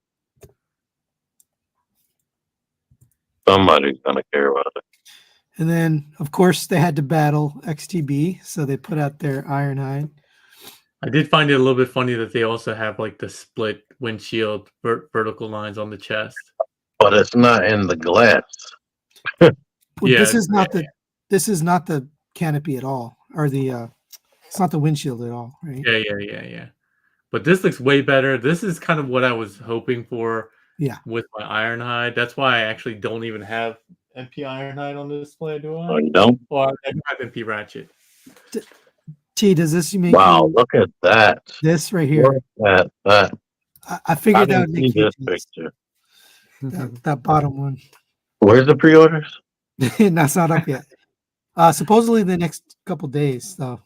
Somebody's gonna care about it. And then, of course, they had to battle XTB, so they put out their Ironhide. I did find it a little bit funny that they also have like the split windshield vertical lines on the chest. But it's not in the glass. Well, this is not the canopy at all, or it's not the windshield at all, right? Yeah. But this looks way better. This is kind of what I was hoping for. Yeah. With my Ironhide, that's why I actually don't even have MP Ironhide on the display. Do I? Oh, you don't? Or I do have MP Ratchet. T, does this make Wow, you, look at that. this right here? Look at that. I figured that would didn't make see you this jealous. picture. That bottom one. Where's the pre-orders? That's not up yet. Supposedly the next couple days, though.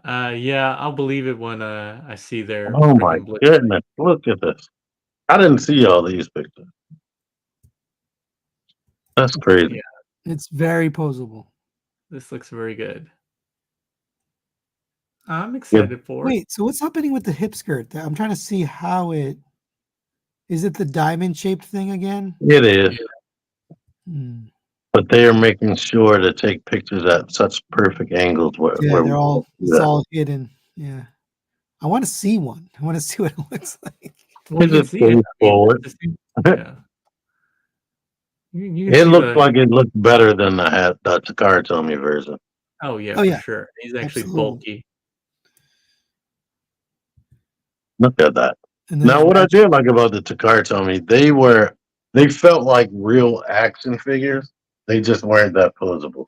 Yeah, I'll believe it when I see their. Oh my freaking goodness, look at this. I didn't see all these pictures. That's crazy. Yeah, It's very posable. this looks very good. I'm excited for it. Wait, so what's happening with the hip skirt? I'm trying to see how it is. It the diamond shaped thing again? It is. Hmm. But they are making sure to take pictures at such perfect angles where Yeah, we it's all hidden. Yeah, I want to see one. I want to see what it looks like. Well, you can It's see it. forward. Yeah. You can It see looks like it looked better than the Takara Tomy version. Oh yeah, Oh, yeah. for sure. He's actually Absolutely. bulky. Look at that. And then Now, what I did like about the Takara Tomy, They felt like real action figures. They just weren't that posable.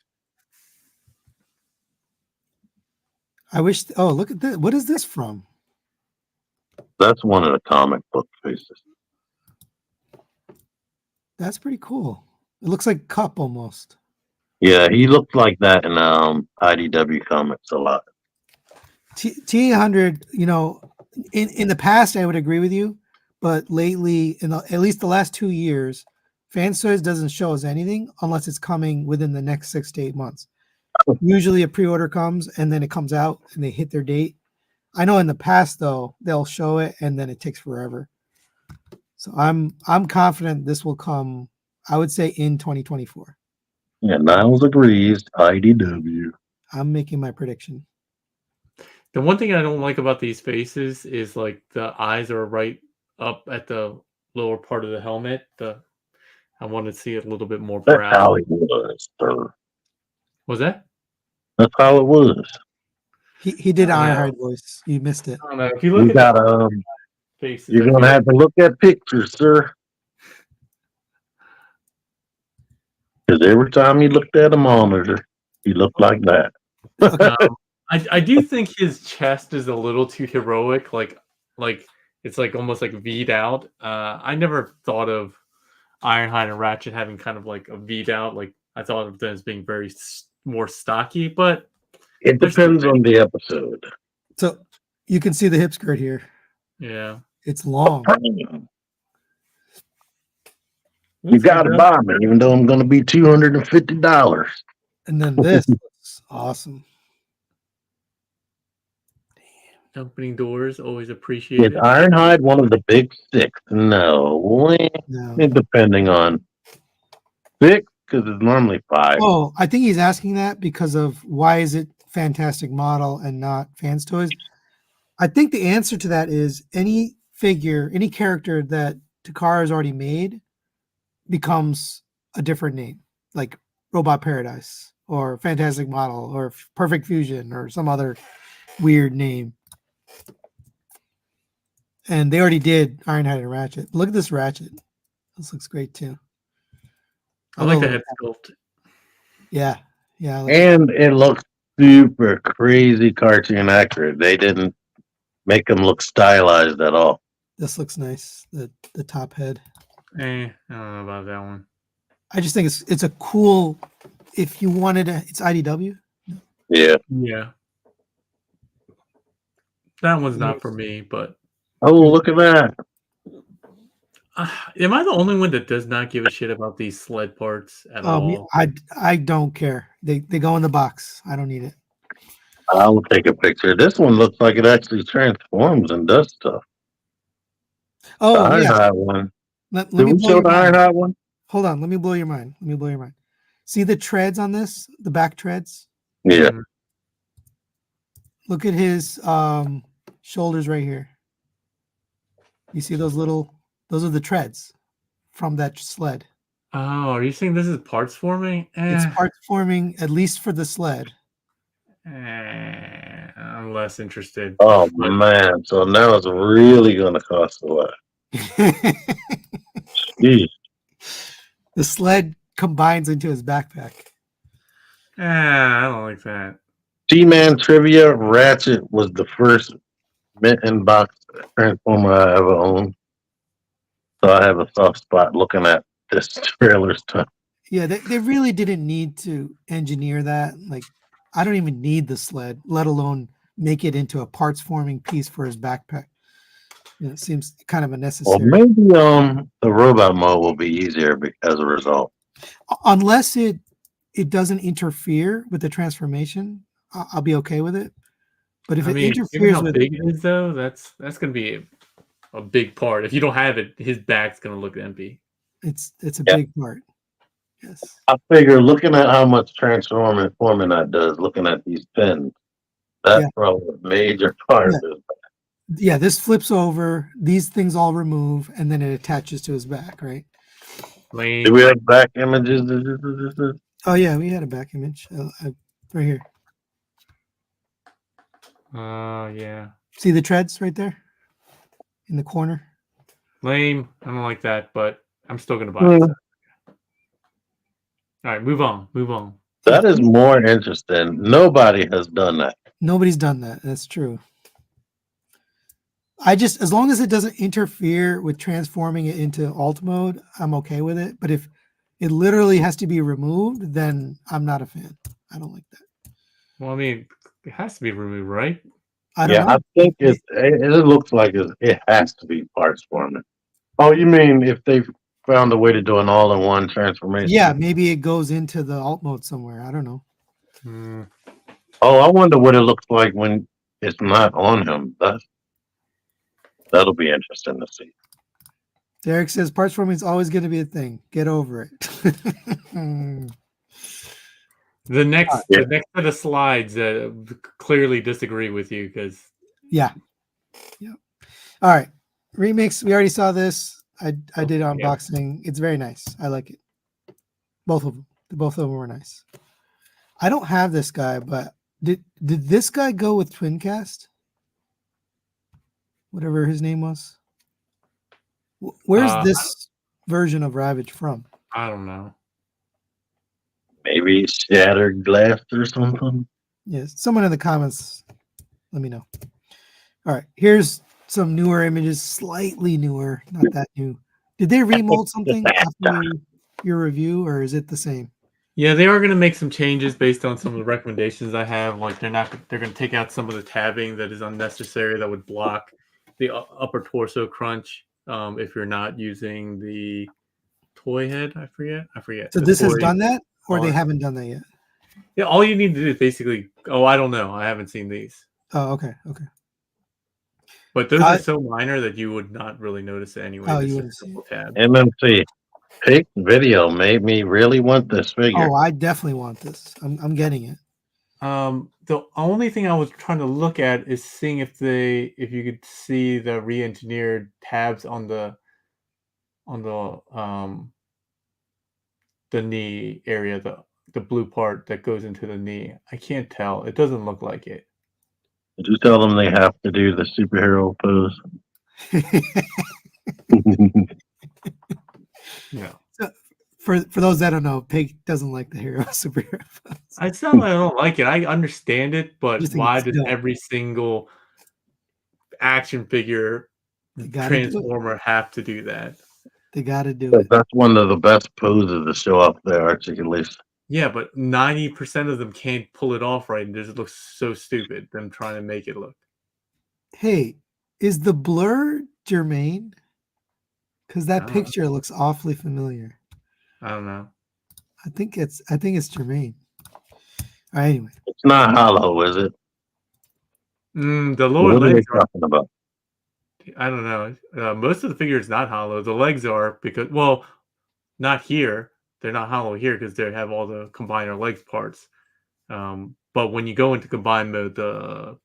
I wish. Oh, look at this. What is this from? That's one of the comic book faces. That's pretty cool. It looks like Cup almost. Yeah, he looked like that in IDW comics a lot. T800, in the past, I would agree with you, but lately, at least the last 2 years, Fans Toys doesn't show us anything unless it's coming within the next 6 to 8 months. Usually a pre-order comes and then it comes out and they hit their date. I know in the past though, they'll show it and then it takes forever. So I'm confident this will come, I would say in 2024. Yeah, Niles agrees. IDW. I'm making my prediction. The one thing I don't like about these faces is like the eyes are right up at the lower part of the helmet. I want to see a little bit more That's brow. how it was, sir. Was that? That's how it was. He did Oh, yeah. Ironhide voice. You missed it. I don't know. If you look You at got the faces, you're gonna have to look at pictures, sir. Because every time you looked at a monitor, he looked like that. I do think his chest is a little too heroic. Like it's like almost like V'd out. I never thought of Ironhide and Ratchet having kind of like a V'd out. Like I thought of them as being very more stocky, but It depends on the episode. So you can see the hip skirt here. Yeah, It's long. You gotta buy me, even though I'm gonna be $250. And then this looks awesome. opening doors always Is appreciated. Ironhide one of the big six? No. Depending on six, because it's normally 5. Oh, I think he's asking that because of why is it Fantastic Model and not Fans Toys? I think the answer to that is any figure, any character that Takara has already made becomes a different name, like Robot Paradise or Fantastic Model or Perfect Fusion or some other weird name. And they already did Ironhide and Ratchet. Look at this Ratchet. This looks great too. I like the head sculpt. Yeah. And it looks super crazy cartoon accurate. They didn't make him look stylized at all. This looks nice. The top head. I don't know about that one. I just think it's a cool. If you wanted it's IDW. Yeah. That one's not for me, but oh, look at that. Am I the only one that does not give a shit about these sled parts at all? I don't care. They go in the box. I don't need it. I'll take a picture. This one looks like it actually transforms and does stuff. Oh, the yeah. Ironhide one. Let Did me we blow show your the mind. Ironhide one? Hold on. Let me blow your mind. See the treads on this? The back treads? Yeah. Look at his shoulders right here. You see those are the treads from that sled. Oh, are you saying this is parts forming? It's parts forming, at least for the sled. I'm less interested. Oh, man. So now it's really going to cost a lot. Jeez. The sled combines into his backpack. I don't like that. T-Man trivia, Ratchet was the first mint in box Transformer I ever owned. So I have a soft spot looking at this trailer stuff. Yeah, they really didn't need to engineer that. Like, I don't even need the sled, let alone make it into a parts forming piece for his backpack. It seems kind of unnecessary. Well, maybe the robot mode will be easier as a result. Unless it doesn't interfere with the transformation, I'll be okay with it. But if it interferes how with big it is, though, that's going to be a big part. If you don't have it, his back's going to look empty. It's a big part. Yes. I figure looking at how much transforming that does, looking at these pins, that's probably a major part of it. Yeah, this flips over, these things all remove, and then it attaches to his back, right? Do we have back images? Oh, yeah, we had a back image right here. Yeah. See the treads right there in the corner? Lame. I don't like that, but I'm still gonna buy this. Hmm. All right, move on. Move on. That is more interesting. Nobody has done that. Nobody's done that. That's true. I just, as long as it doesn't interfere with transforming it into alt mode, I'm okay with it. But if it literally has to be removed, then I'm not a fan. I don't like that. Well, I mean, it has to be removed, right? I don't Yeah, know. I think it looks like it has to be parts forming. Oh, you mean if they found a way to do an all-in-one transformation? Yeah, maybe it goes into the alt mode somewhere. I don't know. Hmm. Oh, I wonder what it looks like when it's not on him. That'll be interesting to see. Derek says parts forming is always going to be a thing. Get over it. The next Yeah. set of slides clearly disagree with you because yeah. All right. Remix. We already saw this. I did yeah. unboxing. It's very nice. I like it. Both of them. Both of them were nice. I don't have this guy, but did this guy go with Twincast? Whatever his name was. Where's this version of Ravage from? I don't know. Maybe shattered glass or something. Yes, someone in the comments, let me know. All right, here's some newer images, slightly newer, not that new. Did they remold something after your review, or is it the same? Yeah, they are going to make some changes based on some of the recommendations I have. Like they're going to take out some of the tabbing that is unnecessary that would block the upper torso crunch if you're not using the toy head. I forget. So The this has toy done that, or they bar. haven't done that yet? Yeah, all you need to do is basically. Oh, I don't know. I haven't seen these. Oh, okay. But those are so minor that you would not really notice it anyway. Oh, It's you just wouldn't see it. MMC. Pick video made me really want this figure. Oh, I definitely want this. I'm getting it. The only thing I was trying to look at is seeing if you could see the re-engineered tabs on the knee area, the blue part that goes into the knee. I can't tell. It doesn't look like it. Did you tell them they have to do the superhero pose? No. So for those that don't know, Pig doesn't like the hero superhero. It's not that I don't like it. I understand it, but why does every single action figure transformer have to do that? They got to do it. That's one of the best poses to show off their articulation. Yeah, but 90% of them can't pull it off right, and it just looks so stupid. Them trying to make it look. Hey, is the blur germane? Because that picture looks awfully familiar. I don't know. I think it's germane. All right, anyway. It's not hollow, is it? The lower legs. What are they talking about? I don't know. Most of the figure is not hollow. The legs are because, well, not here. They're not hollow here because they have all the combiner legs parts. But when you go into combine mode, the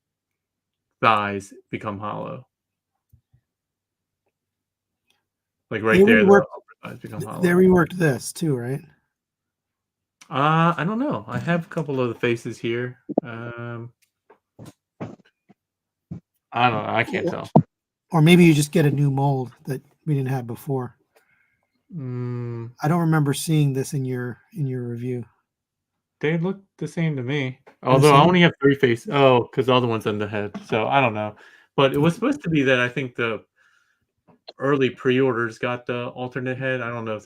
thighs become hollow. Like right there, the upper thighs become hollow. They reworked this too, right? I don't know. I have a couple of the faces here. I don't know. I can't tell. Or maybe you just get a new mold that we didn't have before. I don't remember seeing this in your review. They look the same to me. Although I only have 3 faces. Oh, because all the ones on the head. So I don't know. But it was supposed to be that I think the early pre-orders got the alternate head. I don't know if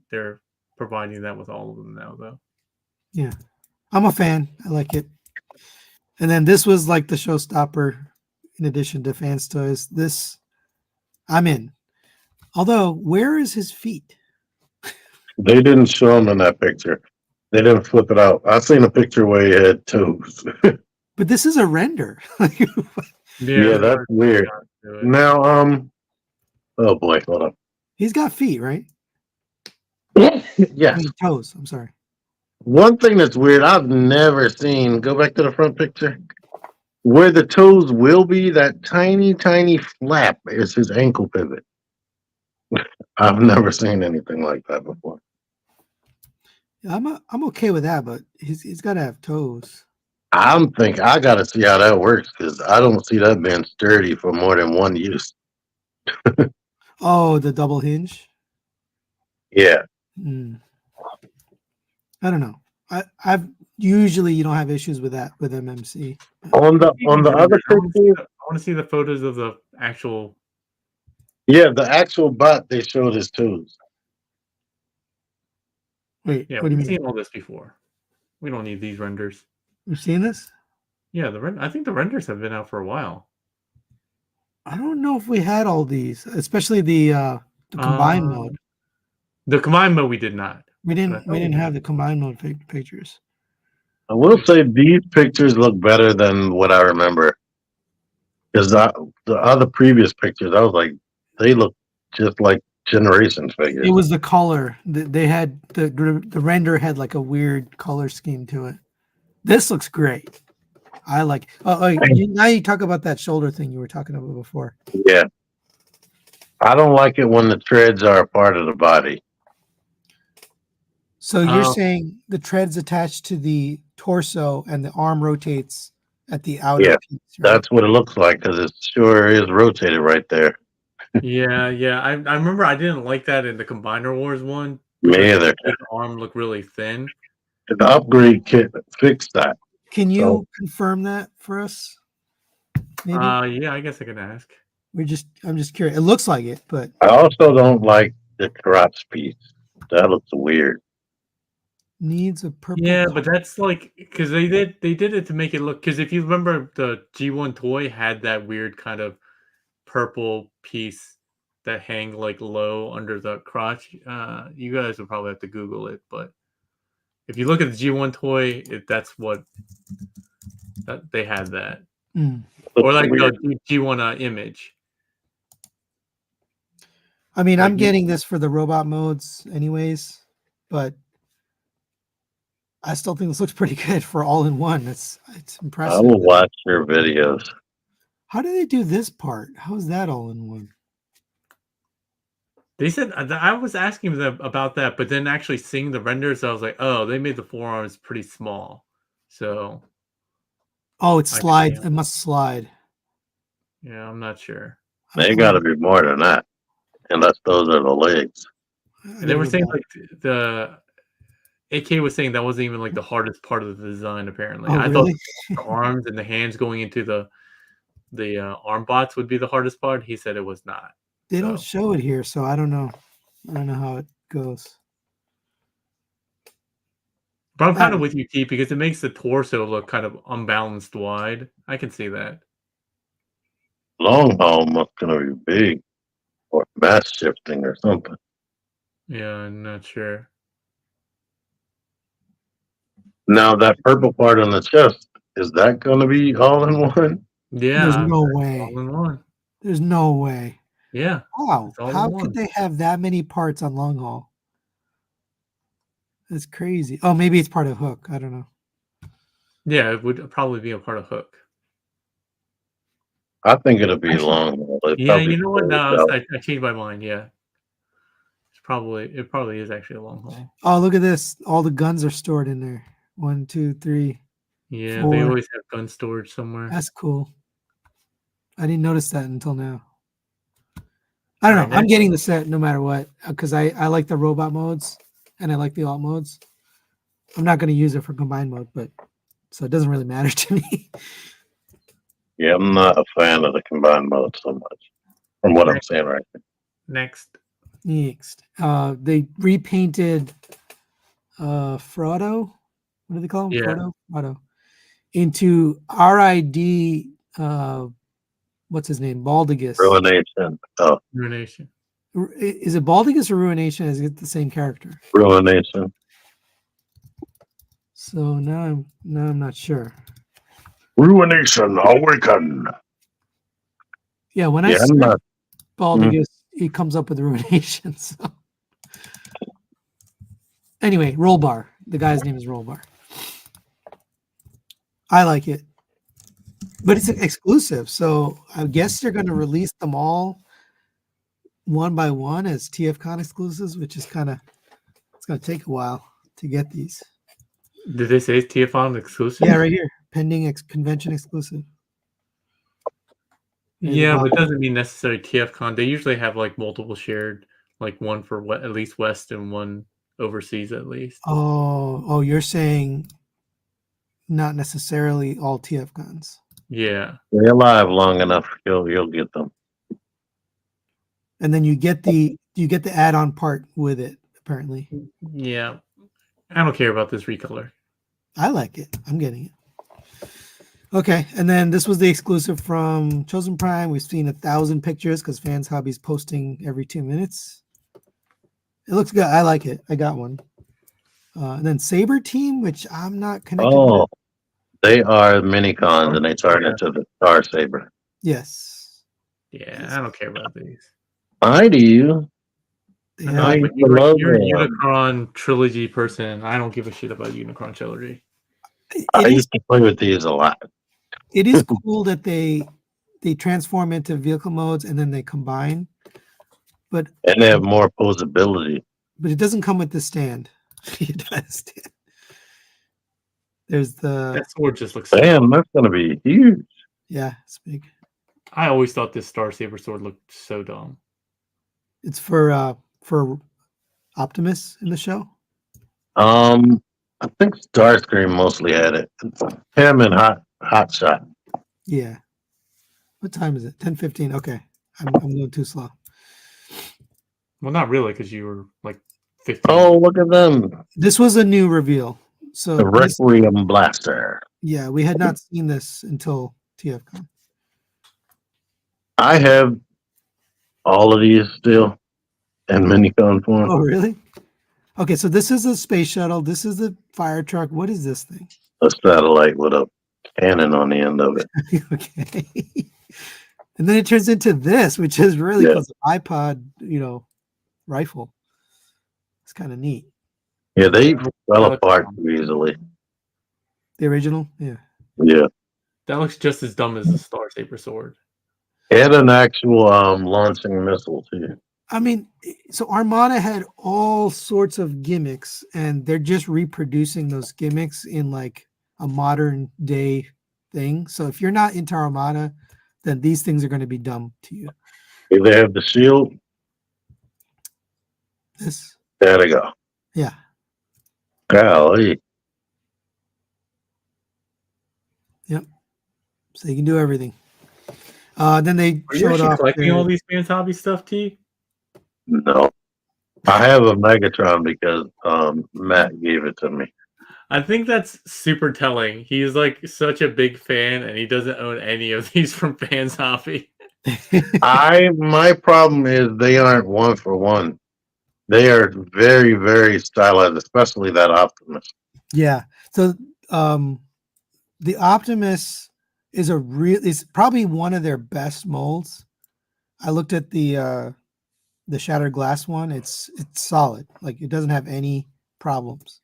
they're providing that with all of them now, though. Yeah. I'm a fan. I like it. And then this was like the showstopper in addition to Fans Toys. This, I'm in. Although, where is his feet? They didn't show him in that picture. They didn't flip it out. I seen a picture where he had toes. But this is a render. Yeah, that's weird. Now, oh boy, hold on. He's got feet, right? Yes. I mean, toes. I'm sorry. One thing that's weird, I've never seen, go back to the front picture, where the toes will be, that tiny, tiny flap is his ankle pivot. I've never seen anything like that before. Yeah, I'm okay with that, but he's got to have toes. I got to see how that works because I don't see that being sturdy for more than one use. Oh, the double hinge? Yeah. Hmm. I don't know. I've usually you don't have issues with that with MMC. On the other pictures, I want to see the photos of the actual. yeah, the actual bot they showed his tools. Wait, Yeah, what do you we've mean? seen all this before. We don't need these renders. You've seen this? Yeah, I think the renders have been out for a while. I don't know if we had all these, especially the combined mode. The combined mode we did not. We but I didn't thought we have the combined mode pictures. I will say these pictures look better than what I remember. Because the other previous pictures, I was like, they look just like Generation figures. It was the color. They had the render had like a weird color scheme to it. This looks great. I like. Now you talk about that shoulder thing you were talking about before. Yeah. I don't like it when the treads are a part of the body. So you're saying the treads attached to the torso and the arm rotates at the outer piece, right? That's what it looks like because it sure is rotated right there. Yeah. I remember I didn't like that in the Combiner Wars one. Me either. The arm looked really thin. The upgrade kit fixed that. Can you confirm that for us? Maybe. Yeah, I guess I could ask. I'm just curious. It looks like it, but I also don't like the crotch piece. That looks weird. needs a purple. Yeah, but that's like because they did it to make it look. Because if you remember, the G1 toy had that weird kind of purple piece that hang like low under the crotch. You guys would probably have to Google it, but if you look at the G1 toy, that's what they had that. Or like the G1 image. I mean, I'm getting this for the robot modes anyways, but I still think this looks pretty good for all-in-one. It's impressive. I will watch your videos. How do they do this part? How is that all-in-one? They said I was asking them about that, but then actually seeing the renders, I was like, oh, they made the forearms pretty small. So. Oh, it slides. It must slide. Yeah, I'm not sure. They got to be more than that, unless those are the legs. And they were saying like the AK was saying that wasn't even like the hardest part of the design. Apparently, I thought the arms and the hands going into the arm bots would be the hardest part. He said it was not. They don't show it here, so I don't know. I don't know how it goes. But I'm kind of with you, T, because it makes the torso look kind of unbalanced wide. I can see that. Long haul must gonna be big, or mass shifting or something. Yeah, I'm not sure. Now that purple part on the chest, is that gonna be all in one? Yeah, there's no way. All in one. There's no way. Yeah. Wow. How could they have that many parts on long haul? That's crazy. Oh, maybe it's part of Hook. I don't know. Yeah, it would probably be a part of Hook. I think it'll be long haul. Yeah, you know what? No, I changed my mind. Yeah. It probably is actually a long haul. Oh, look at this. All the guns are stored in there. 1, 2, 3. Yeah, 4. they always have gun storage somewhere. That's cool. I didn't notice that until now. I don't know. I'm getting the set no matter what because I like the robot modes and I like the alt modes. I'm not going to use it for combined mode, but so it doesn't really matter to me. Yeah, I'm not a fan of the combined mode so much, from what I'm saying right now. Next. They repainted Frodo. What do they call him? Yeah. Frodo. Into RID. What's his name? Baldigus. Ruination. Oh. Ruination. Is it Baldigus or Ruination? Is it the same character? Ruination. So now I'm not sure. Ruination awaken. Yeah, when I search Baldigus, it comes up with Ruination. So. Anyway, Rollbar. The guy's name is Rollbar. I like it. But it's exclusive, so I guess they're going to release them all one by one as TFCon exclusives, which is it's going to take a while to get these. Did they say it's TFCon exclusive? Yeah, right here. Pending convention exclusive. Yeah, but it doesn't mean necessarily TFCon. They usually have like multiple shared like one for at least West and one overseas at least. Oh, you're saying not necessarily all TFcons. Yeah. Stay alive long enough, you'll get them. And then you get the add-on part with it, apparently. Yeah. I don't care about this recolor. I like it. I'm getting it. Okay, and then this was the exclusive from Chosen Prime. We've seen 1,000 pictures because Fans Hobby's posting every 2 minutes. It looks good. I like it. I got one. And then Saber Team, which I'm not connected with. They are mini cons and they turn into the Star Saber. Yes. Yeah, I don't care about these. Why do you? They No, have- but you're a Unicron trilogy person. I don't give a shit about Unicron trilogy. I used to play with these a lot. It is cool that they transform into vehicle modes and then they combine, and they have more posability. But it doesn't come with the stand. It does. There's the that sword just looks. Damn, that's gonna be huge. Yeah, it's big. I always thought this Star Saber sword looked so dumb. It's for Optimus in the show. I think Starscream mostly had it. Him and Hot Shot. Yeah. What time is it? 10:15. Okay. I'm going too slow. Well, not really, because you were like 15. Oh, look at them. This was a new reveal. So The Requiem Blaster. Yeah, we had not seen this until TFCon. I have all of these still in minicon form. Oh, really? Okay, so this is a space shuttle. This is a fire truck. What is this thing? A satellite with a cannon on the end of it. Okay. And then it turns into this, which is really close to iPod, rifle. It's kind of neat. Yeah, they fell apart too easily. The original? Yeah. Yeah. That looks just as dumb as the Star Saber sword. It had an actual launching missile too. I mean, so Armada had all sorts of gimmicks, and they're just reproducing those gimmicks in like a modern day thing. So if you're not into Armada, then these things are going to be dumb to you. They have the shield. This. There they go. Yeah. Golly. Yep. So you can do everything. Then they showed off collecting all these Fans Hobby stuff, T? No. I have a Megatron because Matt gave it to me. I think that's super telling. He's like such a big fan and he doesn't own any of these from Fans Hobby. My problem is they aren't one for one. They are very, very stylized, especially that Optimus. Yeah. So the Optimus is probably one of their best molds. I looked at the Shattered Glass one. It's solid. Like it doesn't have any problems.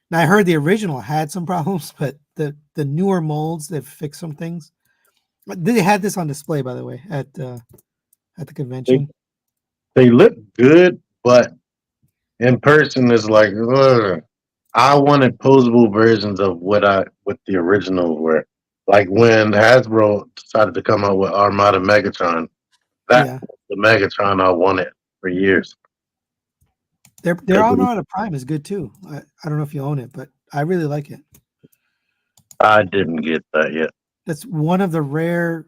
Now I heard the original had some problems, but the newer molds, they've fixed some things. They had this on display, by the way, at the convention. They look good, but in person it's like, ugh. I wanted posable versions of what the originals were. Like when Hasbro decided to come out with Armada Megatron, was the Megatron I wanted for years. Their Armada Prime is good too. I don't know if you own it, but I really like it. I didn't get that yet. That's one of the rare.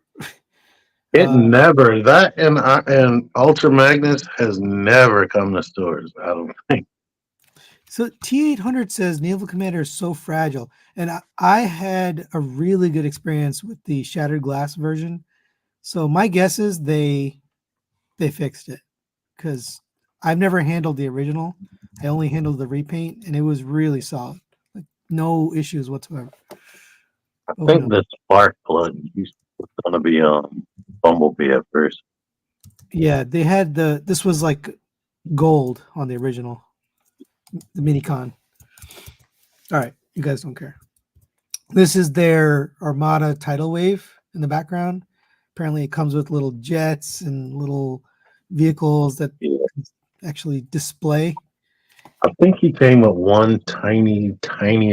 It never that and Ultra Magnus has never come to stores. I don't think. So T800 says Naval Commander is so fragile, and I had a really good experience with the Shattered Glass version. So my guess is they fixed it because I've never handled the original. I only handled the repaint, and it was really solid. Like no issues whatsoever. I think the spark plug was going to be Bumblebee at first. Yeah, they had this was like gold on the original, the Minicon. All right, you guys don't care. This is their Armada tidal wave in the background. Apparently, it comes with little jets and little vehicles that actually display. I think he came with one tiny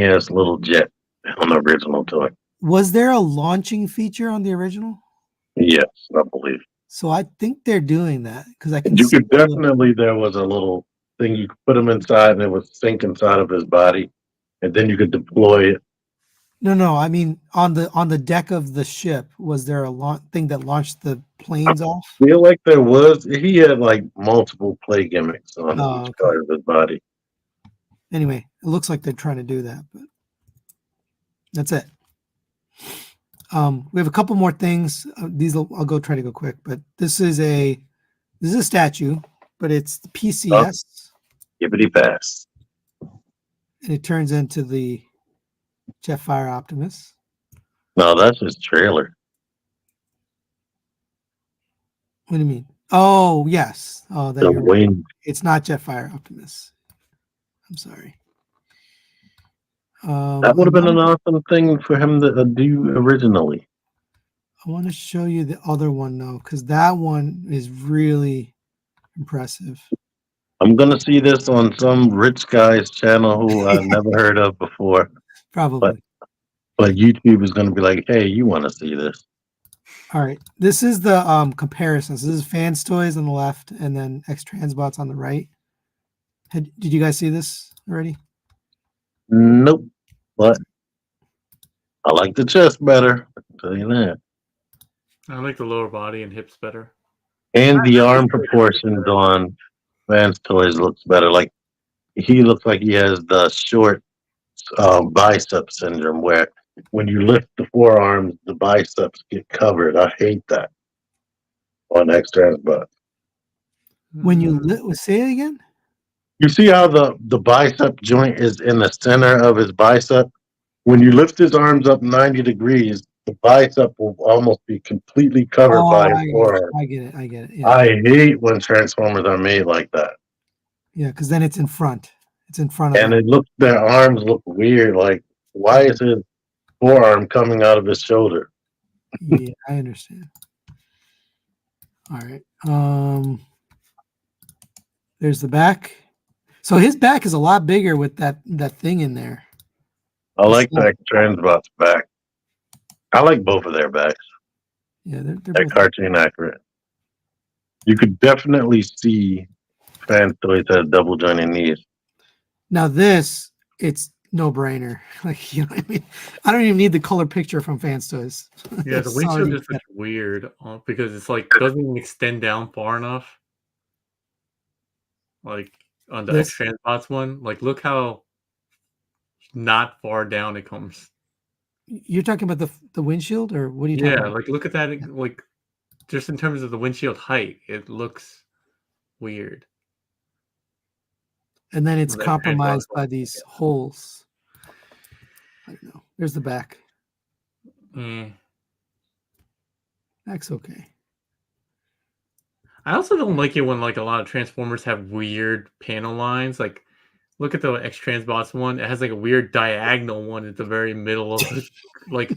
ass little jet on the original toy. Was there a launching feature on the original? Yes, I believe. So I think they're doing that because I can You see could definitely, there was a little thing you could put him inside and it would sink inside of his body. And then you could deploy it. No. I mean, on the deck of the ship, was there a thing that launched the planes off? Feel like there was, he had like multiple play gimmicks on Oh, each okay. part of his body. Anyway, it looks like they're trying to do that, but that's it. We have a couple more things. I'll go try to go quick, but this is a statue, but it's the PCS, Gibbity pass. and it turns into the Jetfire Optimus. No, that's his trailer. What do you mean? Oh, yes. Oh, that The you're right. wing. It's not Jetfire Optimus. I'm sorry. That would have been an awesome thing for him to do originally. I want to show you the other one though, because that one is really impressive. I'm gonna see this on some rich guy's channel who I never heard of before. Probably. But YouTube is gonna be like, hey, you want to see this? All right. This is the comparisons. This is Fans Toys on the left, and then X Transbots on the right. Did you guys see this already? Nope. But I like the chest better. I'll tell you that. I like the lower body and hips better. And the arm proportions on Vance Toys looks better. Like he looks like he has the short bicep syndrome, where when you lift the forearms, the biceps get covered. I hate that on X Transbot. When you say it again? You see how the bicep joint is in the center of his bicep? When you lift his arms up 90 degrees, the bicep will almost be completely covered by his forearm. I get it. Yeah. I hate when Transformers are made like that. Yeah, because then it's in front. It's in front of And their arms look weird. Like, why is his forearm coming out of his shoulder? Yeah, I understand. All right. There's the back. So his back is a lot bigger with that thing in there. I like the Transbot's back. I like both of their backs. Yeah, they're both cartoon accurate. You could definitely see Fans Toys had double jointed knees. Now this, it's no brainer. Like, you know what I mean? I don't even need the color picture from Fans Toys. Yeah, the windshield just looks weird because it's like doesn't even extend down far enough. Like on the X Transbots one, like look how not far down it comes. You're talking about the windshield, or what are you talking about? Yeah, like look at that. Like just in terms of the windshield height, it looks weird. And then it's compromised by these holes. I don't know. There's the back. Back's okay. I also don't like it when like a lot of Transformers have weird panel lines. Like, look at the X Transbots one. It has like a weird diagonal one at the very middle of it. Like,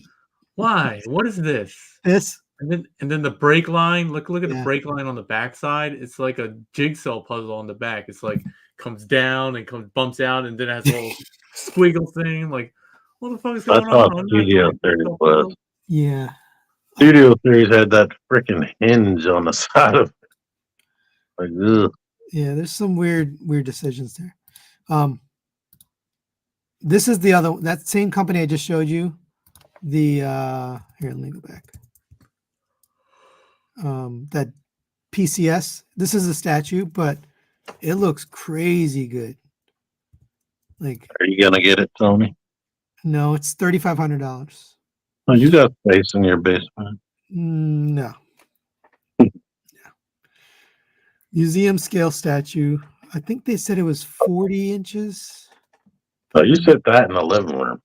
why? What is this? This? And then the brake line. Look at the brake line on the back side. It's like a jigsaw puzzle on the back. It's like comes down and bumps out, and then it has a little squiggle thing. Like, what the fuck is going on? That's Studio Series was. Yeah. Studio Series had that freaking hinge on the side of it. Like, ugh. Yeah, there's some weird decisions there. This is that same company I just showed you. Here, let me go back. That PCS. This is a statue, but it looks crazy good. Like, are you gonna get it, Tony? No, it's $3,500. Oh, you got space in your basement. No. Museum scale statue. I think they said it was 40 inches. Oh, you said that in the living room.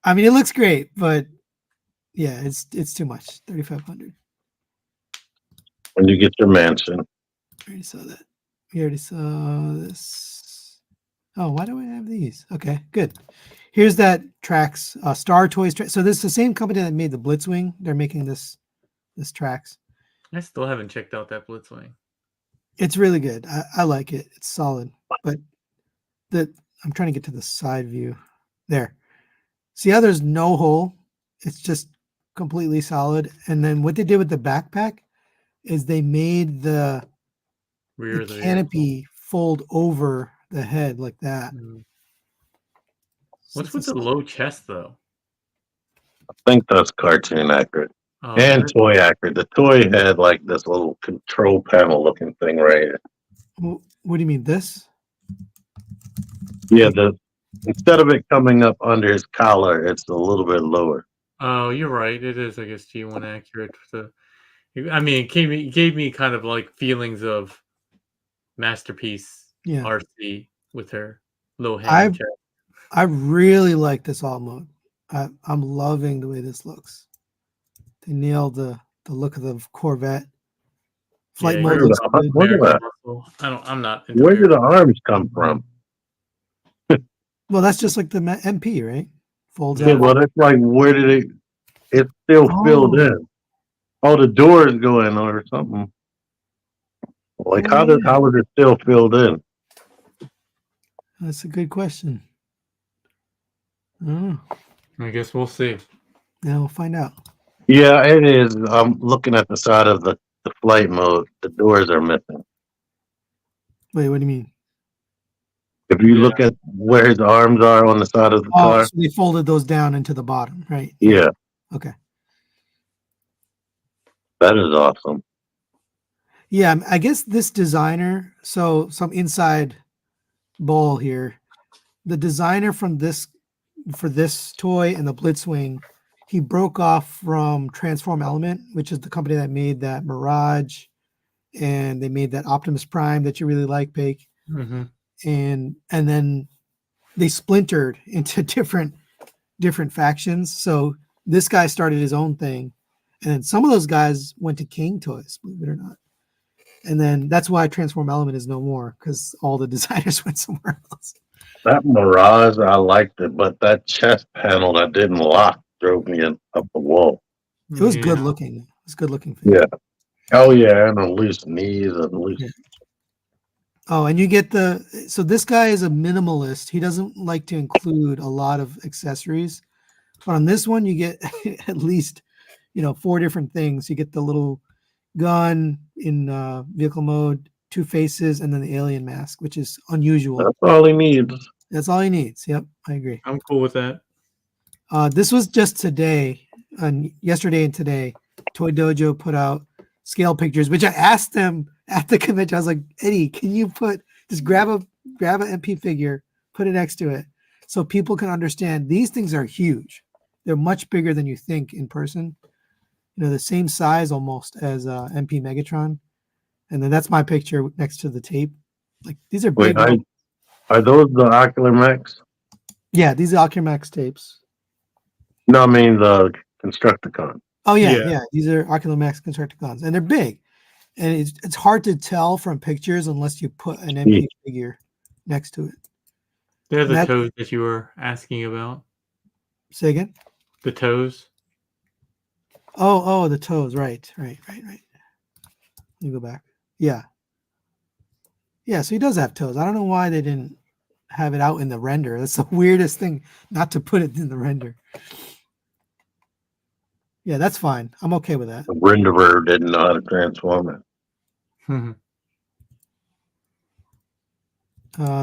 I mean, it looks great, but yeah, it's too much. $3,500. When you get your mansion. We already saw that. We already saw this. Oh, why do I have these? Okay, good. Here's that Trax Star Toys. So this is the same company that made the Blitzwing. They're making this Trax. I still haven't checked out that Blitzwing. It's really good. I like it. It's solid. But I'm trying to get to the side view. There. See how there's no hole? It's just completely solid. And then what they did with the backpack is they made the Rear of the vehicle. canopy fold over the head like that. Mm. So What's it's a with the s- low chest though? I think that's cartoon accurate Oh, and that- toy accurate. The toy had like this little control panel looking thing right here. What do you mean this? Yeah, the instead of it coming up under his collar, it's a little bit lower. oh, you're right. It is, I guess, G1 accurate. I mean, it gave me kind of like feelings of Masterpiece Yeah. RC with her low I hanging chest. I really like this alt mode. I'm loving the way this looks. They nailed the look of the Corvette. Flight Yeah, mode you looks got good. Look at American that. muscle. I'm not into Where did American. the arms come from? Well, that's just like the MP, right? Folds Yeah, out. well, it's like where did it? It's still filled Oh, in. Oh, the doors go in or something. Like oh yeah. how was it still filled in? That's a good question. Oh, I guess we'll see. now we'll find out. Yeah, it is. I'm looking at the side of the flight mode. The doors are missing. Wait, what do you mean? If you Yeah. look at where his arms are on the side of the Oh, car, so they folded those down into the bottom, right? yeah, Okay. that is awesome. Yeah, I guess this designer, so some inside ball here. The designer from this for this toy and the Blitzwing, he broke off from Transform Element, which is the company that made that Mirage, and they made that Optimus Prime that you really like, Bake. Mm-hmm. And then they splintered into different factions. So this guy started his own thing, and then some of those guys went to King Toys, believe it or not. And then that's why Transform Element is no more, because all the designers went somewhere else. That Mirage, I liked it, but that chest panel that didn't lock drove me up the wall. It was Yeah. good looking. It was good looking. Yeah. Oh yeah, and the loose knees and loose. Yeah. Oh, and you get so this guy is a minimalist. He doesn't like to include a lot of accessories. But on this one, you get at least, 4 different things. You get the little gun in vehicle mode, 2 faces, and then the alien mask, which is unusual. That's all he needs. That's all he needs. Yep, I agree. I'm cool with that. This was just today, yesterday and today. Toy Dojo put out scale pictures, which I asked them at the convention. I was like, Eddie, can you just grab a MP figure, put it next to it, so people can understand these things are huge. They're much bigger than you think in person. The same size almost as MP Megatron. And then that's my picture next to the tape. Like these are Wait, big. are those the Ocular Max? Yeah, these are Ocumax tapes. No, I mean the Constructicon. Oh yeah, Yeah. yeah. These are Ocular Max Constructicons, and they're big. And it's hard to tell from pictures unless you put an MP figure next to it. They're the And toes that you were asking about. Say again? The toes. Oh, the toes. Right. Let me go back. Yeah. Yeah, so he does have toes. I don't know why they didn't have it out in the render. That's the weirdest thing, not to put it in the render. Yeah, that's fine. I'm okay with that. The renderer didn't know how to transform it.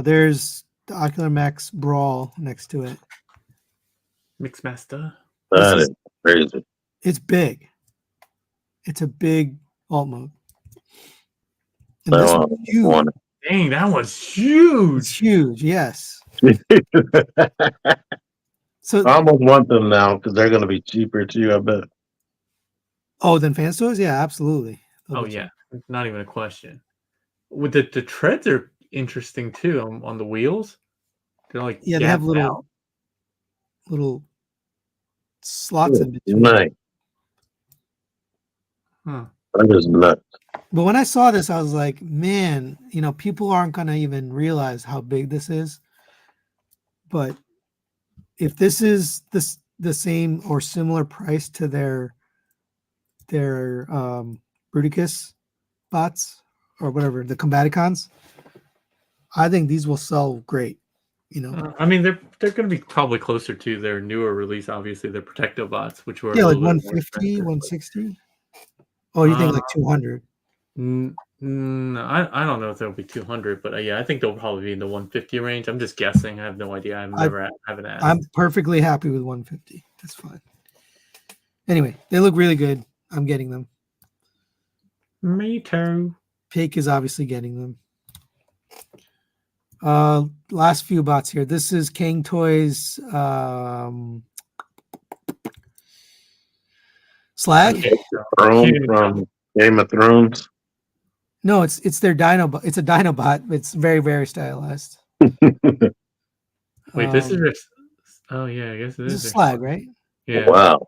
There's the Ocular Max Brawl next to it. Mixmaster. That is crazy. It's big. It's a big alt mode. And So, this one's huge. one. Dang, that was It's huge. huge, yes. So, I almost want them now because they're going to be cheaper too, I bet. then fan stores? Yeah, absolutely. They'll Oh be yeah, not even a question. With the treads are interesting too on the wheels. They're like Yeah, they have gapped out. little slots in between. Nice. Huh. That is nuts. But when I saw this, I was like, man, people aren't going to even realize how big this is. But if this is the same or similar price to their Bruticus bots or whatever, the Combaticons, I think these will sell great. You know, I mean, they're going to be probably closer to their newer release. Obviously, their Protecto bots, which were yeah, a like little bit more 150, expensive. 160. Oh, you think Uh, like 200? I don't know if they'll be 200, but yeah, I think they'll probably be in the 150 range. I'm just guessing. I have no idea. Haven't I'm asked. perfectly happy with 150. That's fine. Anyway, they look really good. I'm getting them. Me too. Pake is obviously getting them. Last few bots here. This is King Toys Slag. Throne from Game of Thrones. No, it's their Dino. It's a Dinobot. It's very, very stylized. Wait, this is their. Oh yeah, I guess it This is is their Slag, right? Yeah. Wow.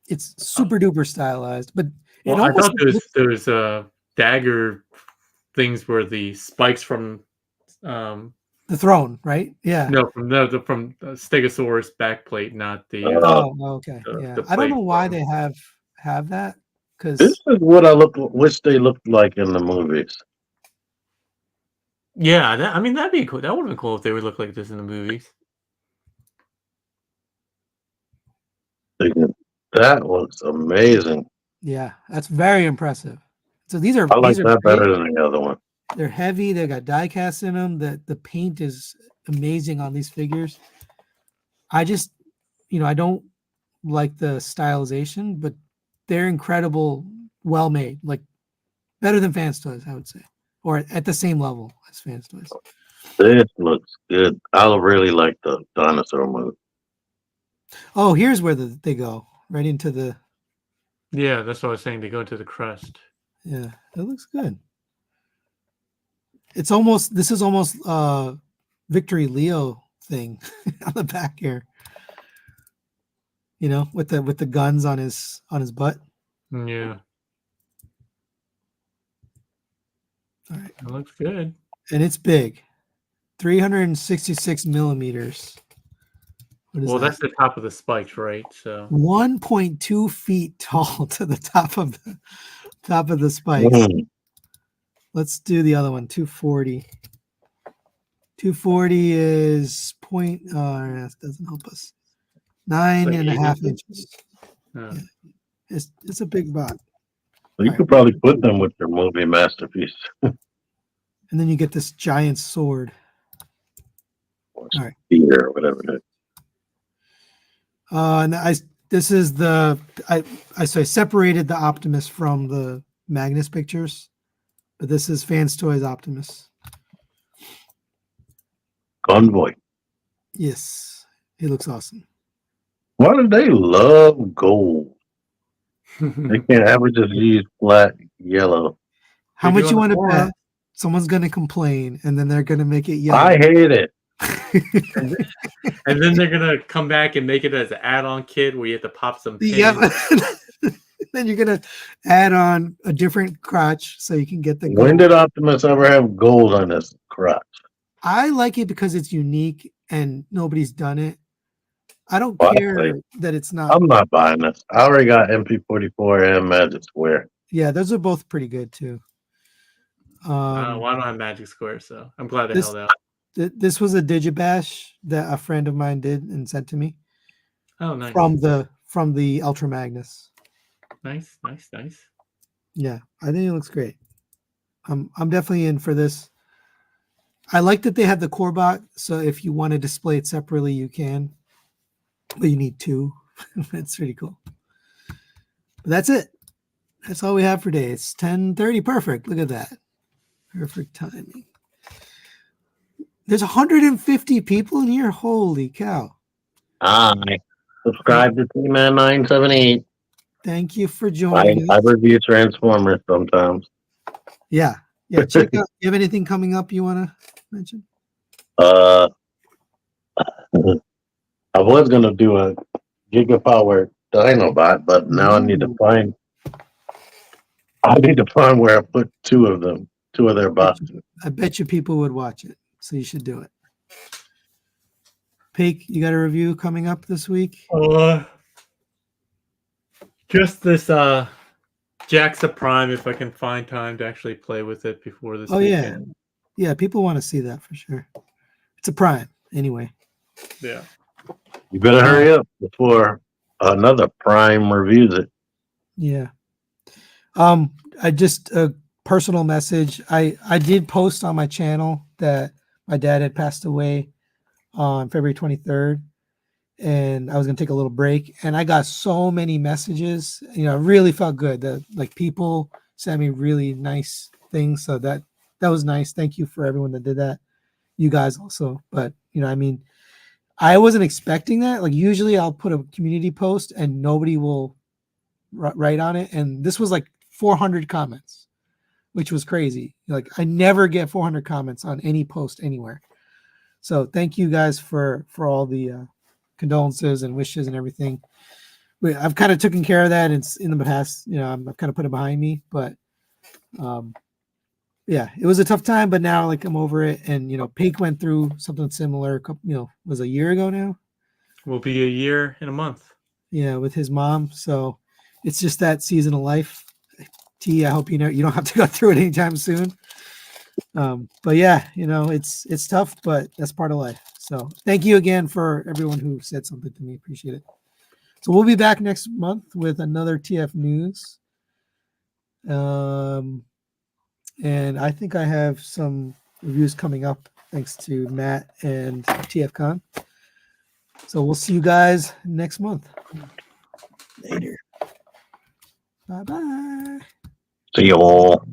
It's super duper stylized, but it Well, I almost thought those dagger things were the spikes from the throne, right? Yeah. no from from Stegosaurus backplate, not the Oh, okay. the, Yeah. the I don't know plate why from. they have that This because is what wish they looked like in the movies. Yeah, I mean that'd be cool. That would have been cool if they would look like this in the movies. That looks amazing. yeah, that's very impressive. So these I like are that big. better than the other one. They're heavy. They got die casts in them. The paint is amazing on these figures. I just, I don't like the stylization, but they're incredible, well made, like better than Fans Toys, I would say, or at the same level as Fans Toys. This looks good. I really like the dinosaur move. Oh, here's where they go right into the. Yeah, that's what I was saying. They go into the crust. Yeah, it looks good. This is almost Victory Leo thing on the back here. With the guns on his butt. Yeah. All right. It looks good. And it's big. 366 millimeters. Well, that's the top of the spikes, right? So 1.2 feet tall to the top of the spikes. Let's do the other one. 240. 240 is point. That doesn't help us. 9.5 inches. Yeah. It's a big bot. Well, you could probably put them with your movie masterpiece. And then you get this giant sword. Or All right. spear or whatever it is. And this is I separated the Optimus from the Magnus pictures, but this is Fans Toys Optimus. Convoy. Yes, he looks awesome. Why do they love gold? They can't ever just use flat yellow. How much you want to bet? Someone's going to complain, and then they're going to make it yellow. I hate it. And then they're gonna come back and make it as an add-on kit where you have to pop some pins. Yeah. Then you're gonna add on a different crotch so you can get the gold. When did Optimus ever have gold on his crotch? I like it because it's unique and nobody's done it. I don't care that it's not. I'm not buying this. I already got MP44 and Magic Square. Yeah, those are both pretty good too. Well, I don't have Magic Square, so I'm glad they held out. This was a Digibash that a friend of mine did and sent to me. Oh, nice. From the Ultra Magnus. Nice. Yeah, I think it looks great. I'm definitely in for this. I like that they have the core bot, so if you want to display it separately, you can. But you need two. That's pretty cool. But that's it. That's all we have for today. It's 10:30. Perfect. Look at that. Perfect timing. There's 150 people in here. Holy cow. Hi. Subscribe to T-Man 978. Thank you for joining I us. review Transformers sometimes. Yeah. Check out. You have anything coming up you want to mention? I was gonna do a Gigapower Dinobot, but now I need to find where I put two of their boxes. I bet you people would watch it, so you should do it. Peak, you got a review coming up this week? Just this Jaxa Prime, if I can find time to actually play with it before this weekend. Yeah, people want to see that for sure. It's a Prime anyway. Yeah. You better hurry up before another Prime reviews it. Yeah. I just a personal message. I did post on my channel that my dad had passed away on February 23rd, and I was gonna take a little break. And I got so many messages. You know, it really felt good. That like people sent me really nice things. So that was nice. Thank you for everyone that did that. You guys also. But you know, I mean, I wasn't expecting that. Like usually I'll put a community post and nobody will write on it. And this was like 400 comments, which was crazy. Like I never get 400 comments on any post anywhere. So thank you guys for all the condolences and wishes and everything. I've kind of taken care of that in the past. You know, I've kind of put it behind me, but yeah, it was a tough time, but now like I'm over it. And you know, Pink went through something similar. Was a year ago now. Will be a year in a month. Yeah, with his mom. So it's just that season of life. T, I hope you don't have to go through it anytime soon. But yeah, you know, it's tough, but that's part of life. So thank you again for everyone who said something to me. Appreciate it. So we'll be back next month with another TF news. And I think I have some reviews coming up thanks to Matt and TFCon. So we'll see you guys next month. Later. Bye-bye. See you all.